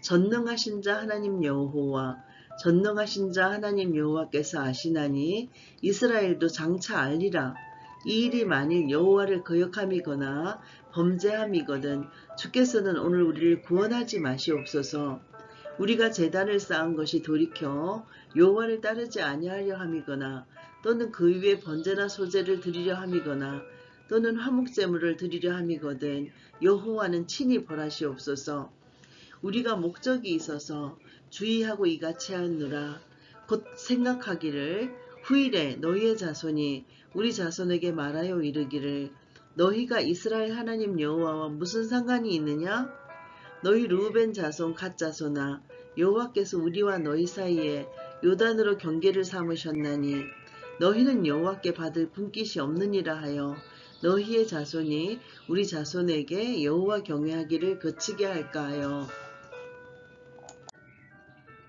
전능하신 자 하나님 여호와 전능하신 자 하나님 여호와께서 아시나니 이스라엘도 장차 알리라. 이 일이 만일 여호와를 거역함이거나 범죄함이거든 주께서는 오늘 우리를 구원하지 마시옵소서. 우리가 제단을 쌓은 것이 돌이켜 여호와를 따르지 아니하려 함이거나 또는 그 위에 번제나 소제를 드리려 함이거나 또는 화목제물을 드리려 함이거든 여호와는 친히 벌하시옵소서. 우리가 목적이 있어서 주의하고 이같이 하느라 곧 생각하기를 후일에 너희의 자손이 우리 자손에게 말하여 이르기를 너희가 이스라엘 하나님 여호와와 무슨 상관이 있느냐? 너희 르우벤 자손 갓 자손아 여호와께서 우리와 너희 사이에 요단으로 경계를 삼으셨나니 너희는 여호와께 받을 분깃이 없느니라 하여 너희의 자손이 우리 자손에게 여호와 경외하기를 거치게 할까 하여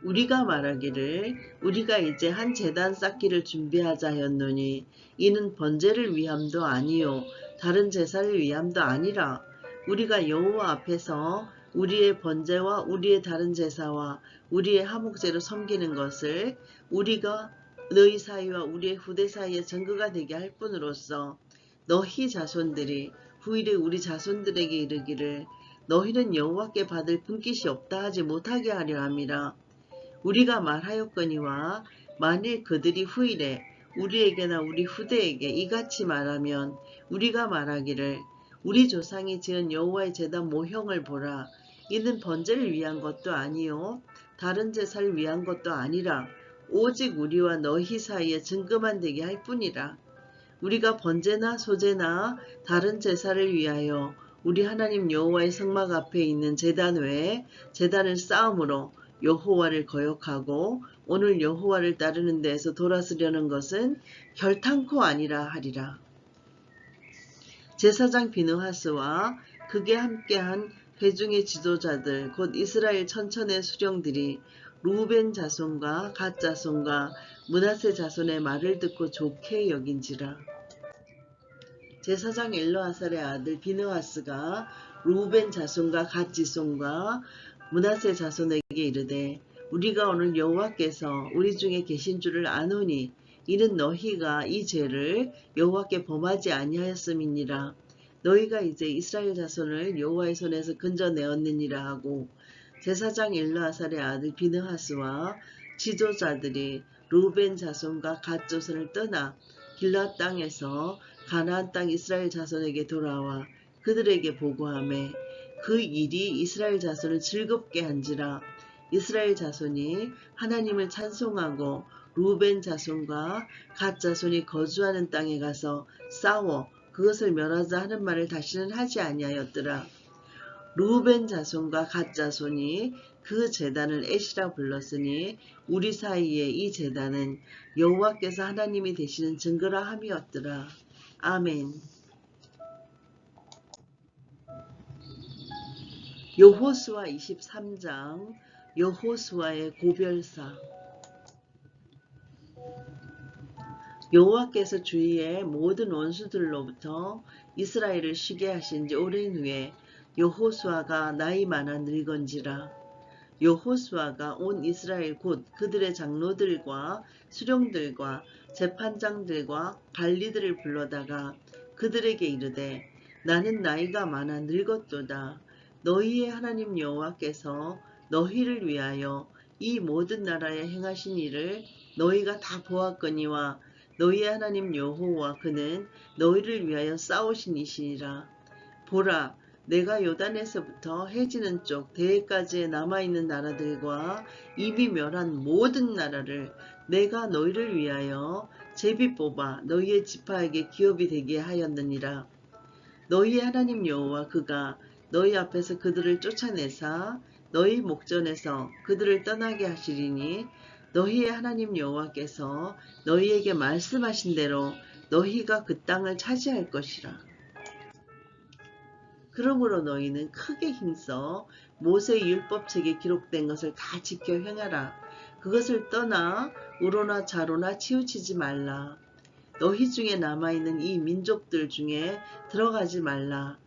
우리가 말하기를 우리가 이제 한 제단 쌓기를 준비하자 하였노니 이는 번제를 위함도 아니요 다른 제사를 위함도 아니라 우리가 여호와 앞에서 우리의 번제와 우리의 다른 제사와 우리의 화목제로 섬기는 것을 우리가 너희 사이와 우리의 후대 사이에 증거가 되게 할 뿐으로써 너희 자손들이 후일에 우리 자손들에게 이르기를 너희는 여호와께 받을 분깃이 없다 하지 못하게 하려 함이라. 우리가 말하였거니와 만일 그들이 후일에 우리에게나 우리 후대에게 이같이 말하면 우리가 말하기를 우리 조상이 지은 여호와의 제단 모형을 보라. 이는 번제를 위한 것도 아니요 다른 제사를 위한 것도 아니라 오직 우리와 너희 사이에 증거만 되게 할 뿐이라. 우리가 번제나 소제나 다른 제사를 위하여 우리 하나님 여호와의 성막 앞에 있는 제단 외에 제단을 쌓음으로 여호와를 거역하고 오늘 여호와를 따르는 데에서 돌아서려는 것은 결탄코 아니라 하리라. 제사장 비느하스와 그게 함께한 회중의 지도자들 곧 이스라엘 천천의 수령들이 르우벤 자손과 갓 자손과 므낫세 자손의 말을 듣고 좋게 여긴지라. 제사장 엘르아살의 아들 비느하스가 르우벤 자손과 갓 자손과 므낫세 자손에게 이르되 우리가 오늘 여호와께서 우리 중에 계신 줄을 아노니 이는 너희가 이 죄를 여호와께 범하지 아니하였음이니라. 너희가 이제 이스라엘 자손을 여호와의 손에서 건져내었느니라 하고 제사장 엘르아살의 아들 비느하스와 지도자들이 르우벤 자손과 갓 자손을 떠나 길앗 땅에서 가나안 땅 이스라엘 자손에게 돌아와 그들에게 보고하매 그 일이 이스라엘 자손을 즐겁게 한지라. 이스라엘 자손이 하나님을 찬송하고 르우벤 자손과 갓 자손이 거주하는 땅에 가서 싸워 그것을 멸하자 하는 말을 다시는 하지 아니하였더라. 루벤 자손과 갓 자손이 그 제단을 에시라 불렀으니 우리 사이에 이 제단은 여호와께서 하나님이 되시는 증거라 함이었더라. 아멘. 여호수아 23장 여호수아의 고별사. 여호와께서 주위의 모든 원수들로부터 이스라엘을 쉬게 하신 지 오랜 후에 여호수아가 나이 많아 늙은지라. 여호수아가 온 이스라엘 곧 그들의 장로들과 수령들과 재판장들과 관리들을 불러다가 그들에게 이르되 나는 나이가 많아 늙었도다. 너희의 하나님 여호와께서 너희를 위하여 이 모든 나라에 행하신 일을 너희가 다 보았거니와 너희의 하나님 여호와 그는 너희를 위하여 싸우신 이시니라. 보라, 내가 요단에서부터 해지는 쪽 대해까지에 남아있는 나라들과 이미 멸한 모든 나라를 내가 너희를 위하여 제비 뽑아 너희의 지파에게 기업이 되게 하였느니라. 너희의 하나님 여호와 그가 너희 앞에서 그들을 쫓아내사 너희 목전에서 그들을 떠나게 하시리니 너희의 하나님 여호와께서 너희에게 말씀하신 대로 너희가 그 땅을 차지할 것이라. 그러므로 너희는 크게 힘써 모세의 율법책에 기록된 것을 다 지켜 행하라. 그것을 떠나 우로나 좌로나 치우치지 말라. 너희 중에 남아있는 이 민족들 중에 들어가지 말라.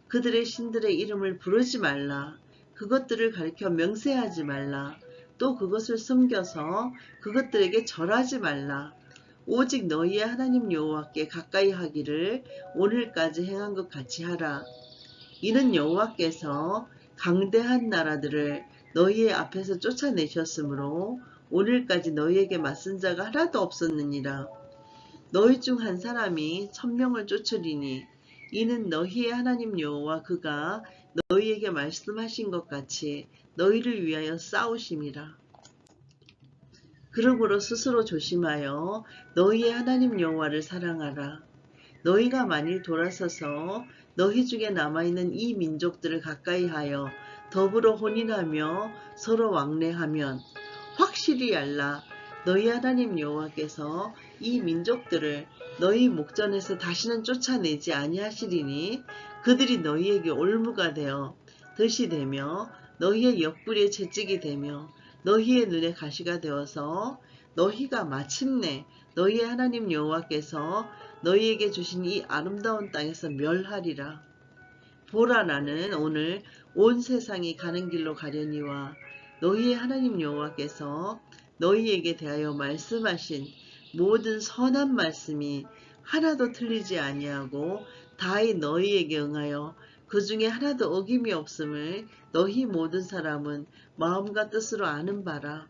그들의 신들의 이름을 부르지 말라. 그것들을 가리켜 명세하지 말라. 또 그것을 숨겨서 그것들에게 절하지 말라. 오직 너희의 하나님 여호와께 가까이 하기를 오늘까지 행한 것 같이 하라. 이는 여호와께서 강대한 나라들을 너희의 앞에서 쫓아내셨으므로 오늘까지 너희에게 맞선 자가 하나도 없었느니라. 너희 중 한 사람이 1000명을 쫓으리니 이는 너희의 하나님 여호와 그가 너희에게 말씀하신 것 같이 너희를 위하여 싸우심이라. 그러므로 스스로 조심하여 너희의 하나님 여호와를 사랑하라. 너희가 만일 돌아서서 너희 중에 남아있는 이 민족들을 가까이 하여 더불어 혼인하며 서로 왕래하면 확실히 알라. 너희 하나님 여호와께서 이 민족들을 너희 목전에서 다시는 쫓아내지 아니하시리니 그들이 너희에게 올무가 되어 덫이 되며 너희의 옆구리에 채찍이 되며 너희의 눈에 가시가 되어서 너희가 마침내 너희의 하나님 여호와께서 너희에게 주신 이 아름다운 땅에서 멸하리라. 보라, 나는 오늘 온 세상이 가는 길로 가려니와 너희의 하나님 여호와께서 너희에게 대하여 말씀하신 모든 선한 말씀이 하나도 틀리지 아니하고 다이 너희에게 응하여 그 중에 하나도 어김이 없음을 너희 모든 사람은 마음과 뜻으로 아는 바라.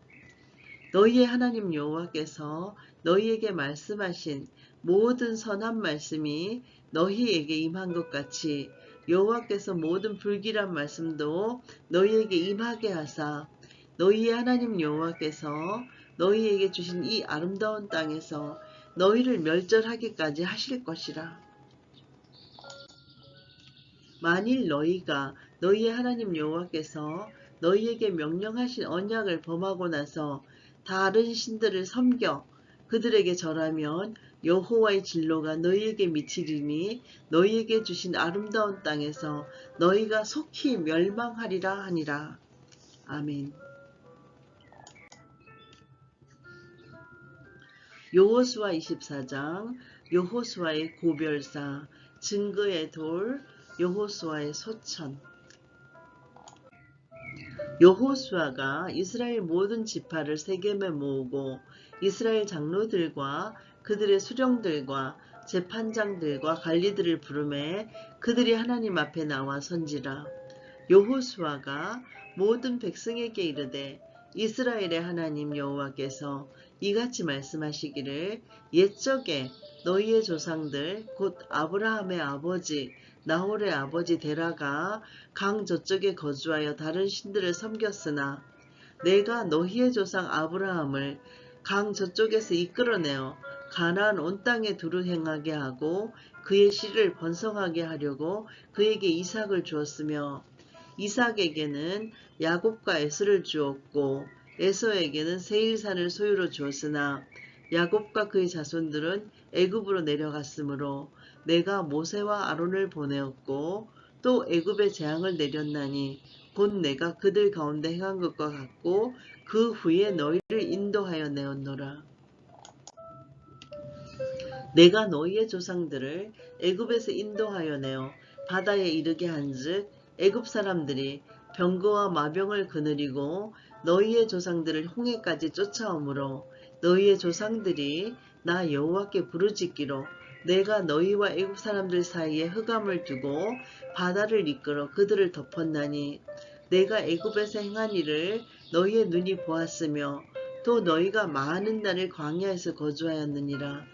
너희의 하나님 여호와께서 너희에게 말씀하신 모든 선한 말씀이 너희에게 임한 것 같이 여호와께서 모든 불길한 말씀도 너희에게 임하게 하사 너희의 하나님 여호와께서 너희에게 주신 이 아름다운 땅에서 너희를 멸절하기까지 하실 것이라. 만일 너희가 너희의 하나님 여호와께서 너희에게 명령하신 언약을 범하고 나서 다른 신들을 섬겨 그들에게 절하면 여호와의 진노가 너희에게 미치리니 너희에게 주신 아름다운 땅에서 너희가 속히 멸망하리라 하니라. 아멘. 여호수아 24장 여호수아의 고별사 증거의 돌 여호수아의 소천. 여호수아가 이스라엘 모든 지파를 세겜에 모으고 이스라엘 장로들과 그들의 수령들과 재판장들과 관리들을 부르매 그들이 하나님 앞에 나와 선지라. 여호수아가 모든 백성에게 이르되 이스라엘의 하나님 여호와께서 이같이 말씀하시기를 옛적에 너희의 조상들 곧 아브라함의 아버지 나홀의 아버지 데라가 강 저쪽에 거주하여 다른 신들을 섬겼으나 내가 너희의 조상 아브라함을 강 저쪽에서 이끌어내어 가나안 온 땅에 두루 행하게 하고 그의 씨를 번성하게 하려고 그에게 이삭을 주었으며 이삭에게는 야곱과 에서를 주었고 에서에게는 세일산을 소유로 주었으나 야곱과 그의 자손들은 애굽으로 내려갔으므로 내가 모세와 아론을 보내었고 또 애굽에 재앙을 내렸나니 곧 내가 그들 가운데 행한 것과 같고 그 후에 너희를 인도하여 내었노라. 내가 너희의 조상들을 애굽에서 인도하여 내어 바다에 이르게 한즉 애굽 사람들이 병거와 마병을 거느리고 너희의 조상들을 홍해까지 쫓아오므로 너희의 조상들이 나 여호와께 부르짖기로 내가 너희와 애굽 사람들 사이에 흑암을 두고 바다를 이끌어 그들을 덮었나니 내가 애굽에서 행한 일을 너희의 눈이 보았으며 또 너희가 많은 날을 광야에서 거주하였느니라.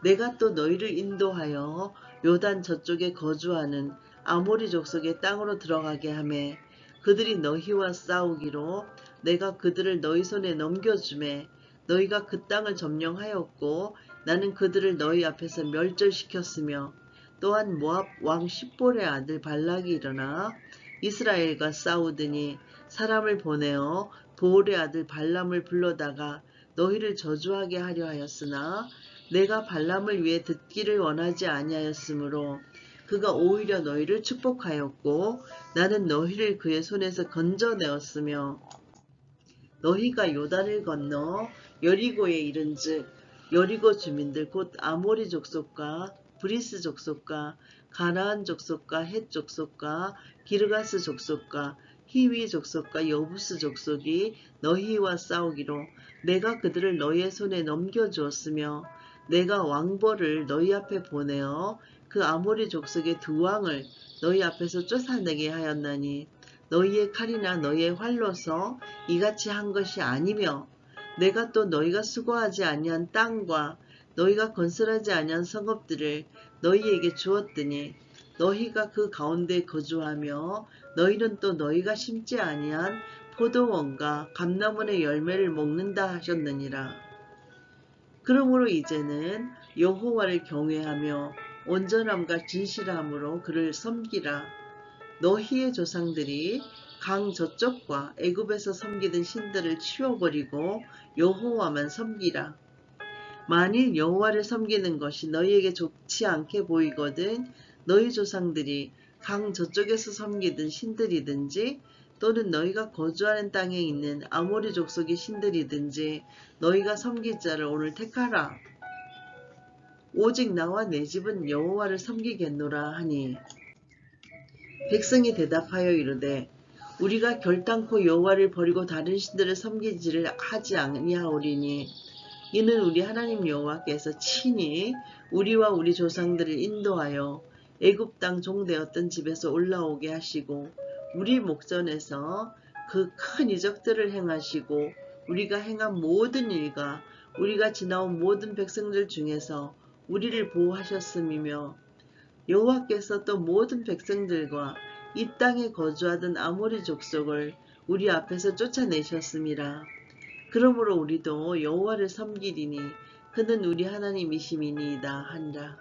내가 또 너희를 인도하여 요단 저쪽에 거주하는 아모리 족속의 땅으로 들어가게 하매 그들이 너희와 싸우기로 내가 그들을 너희 손에 넘겨주매 너희가 그 땅을 점령하였고 나는 그들을 너희 앞에서 멸절시켰으며 또한 모압 왕 십볼의 아들 발락이 일어나 이스라엘과 싸우더니 사람을 보내어 보올의 아들 발람을 불러다가 너희를 저주하게 하려 하였으나 내가 발람을 위해 듣기를 원하지 아니하였으므로 그가 오히려 너희를 축복하였고 나는 너희를 그의 손에서 건져내었으며 너희가 요단을 건너 여리고에 이른즉 여리고 주민들 곧 아모리 족속과 브리스 족속과 가나안 족속과 헷 족속과 기르가스 족속과 히위 족속과 여부스 족속이 너희와 싸우기로 내가 그들을 너희의 손에 넘겨주었으며 내가 왕벌을 너희 앞에 보내어 그 아모리 족속의 두 왕을 너희 앞에서 쫓아내게 하였나니 너희의 칼이나 너희의 활로서 이같이 한 것이 아니며 내가 또 너희가 수고하지 아니한 땅과 너희가 건설하지 아니한 성읍들을 너희에게 주었더니 너희가 그 가운데 거주하며 너희는 또 너희가 심지 아니한 포도원과 감람원의 열매를 먹는다 하셨느니라. 그러므로 이제는 여호와를 경외하며 온전함과 진실함으로 그를 섬기라. 너희의 조상들이 강 저쪽과 애굽에서 섬기던 신들을 치워버리고 여호와만 섬기라. 만일 여호와를 섬기는 것이 너희에게 좋지 않게 보이거든 너희 조상들이 강 저쪽에서 섬기던 신들이든지 또는 너희가 거주하는 땅에 있는 아모리 족속의 신들이든지 너희가 섬길 자를 오늘 택하라. 오직 나와 내 집은 여호와를 섬기겠노라 하니 백성이 대답하여 이르되 우리가 결단코 여호와를 버리고 다른 신들을 섬기지를 하지 아니하오리니 이는 우리 하나님 여호와께서 친히 우리와 우리 조상들을 인도하여 애굽 땅 종되었던 집에서 올라오게 하시고 우리 목전에서 그 큰 이적들을 행하시고 우리가 행한 모든 일과 우리가 지나온 모든 백성들 중에서 우리를 보호하셨음이며 여호와께서 또 모든 백성들과 이 땅에 거주하던 아모리 족속을 우리 앞에서 쫓아내셨음이라. 그러므로 우리도 여호와를 섬기리니 그는 우리 하나님이심이니이다 하니라.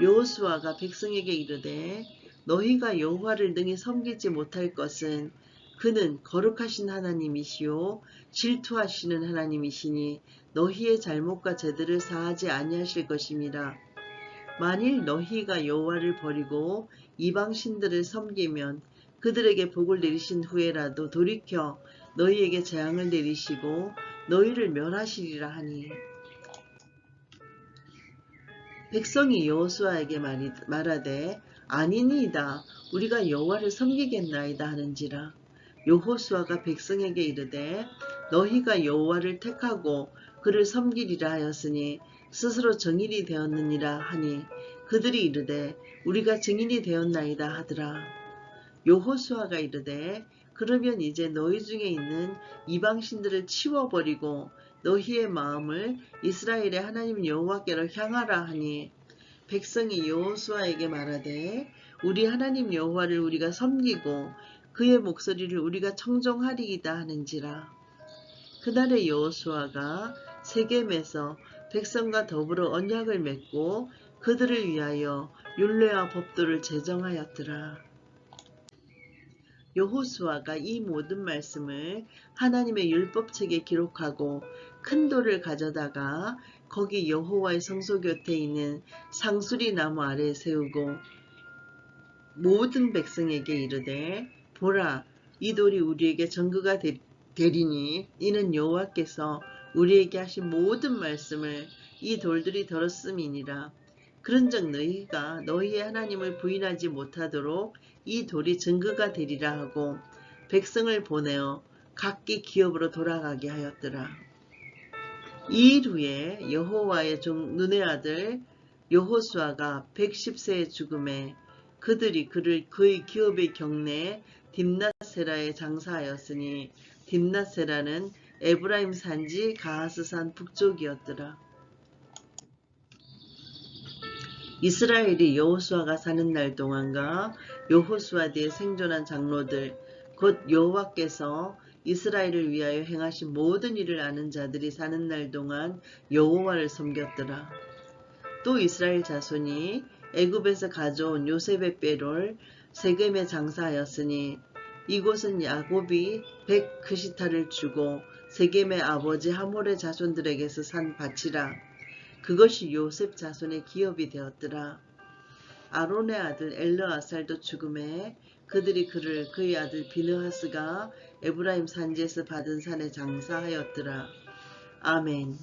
여호수아가 백성에게 이르되 너희가 여호와를 능히 섬기지 못할 것은 그는 거룩하신 하나님이시요 질투하시는 하나님이시니 너희의 잘못과 죄들을 사하지 아니하실 것임이라. 만일 너희가 여호와를 버리고 이방 신들을 섬기면 그들에게 복을 내리신 후에라도 돌이켜 너희에게 재앙을 내리시고 너희를 멸하시리라 하니 백성이 여호수아에게 말하되 아니니이다 우리가 여호와를 섬기겠나이다 하는지라. 여호수아가 백성에게 이르되 너희가 여호와를 택하고 그를 섬기리라 하였으니 스스로 정인이 되었느니라 하니 그들이 이르되 우리가 증인이 되었나이다 하더라. 여호수아가 이르되 그러면 이제 너희 중에 있는 이방신들을 치워버리고 너희의 마음을 이스라엘의 하나님 여호와께로 향하라 하니 백성이 여호수아에게 말하되 우리 하나님 여호와를 우리가 섬기고 그의 목소리를 우리가 청종하리이다 하는지라. 그날에 여호수아가 세겜에서 백성과 더불어 언약을 맺고 그들을 위하여 율례와 법도를 제정하였더라. 여호수아가 이 모든 말씀을 하나님의 율법책에 기록하고 큰 돌을 가져다가 거기 여호와의 성소 곁에 있는 상수리 나무 아래에 세우고 모든 백성에게 이르되 보라 이 돌이 우리에게 전구가 되리니 이는 여호와께서 우리에게 하신 모든 말씀을 이 돌들이 들었음이니라. 그런즉 너희가 너희의 하나님을 부인하지 못하도록 이 돌이 증거가 되리라 하고 백성을 보내어 각기 기업으로 돌아가게 하였더라. 이 일 후에 여호와의 종 눈의 아들 여호수아가 110세의 죽음에 그들이 그를 그의 기업의 경내에 딥낫세라에 장사하였으니 딥낫세라는 에브라임 산지 가하스산 북쪽이었더라. 이스라엘이 여호수아가 사는 날 동안과 여호수아 뒤에 생존한 장로들 곧 여호와께서 이스라엘을 위하여 행하신 모든 일을 아는 자들이 사는 날 동안 여호와를 섬겼더라. 또 이스라엘 자손이 애굽에서 가져온 요셉의 뼈를 세겜에 장사하였으니 이곳은 야곱이 100크시타를 주고 세겜의 아버지 하몰의 자손들에게서 산 밭이라. 그것이 요셉 자손의 기업이 되었더라. 아론의 아들 엘르아살도 죽음에 그들이 그를 그의 아들 비느하스가 에브라임 산지에서 받은 산에 장사하였더라. 아멘.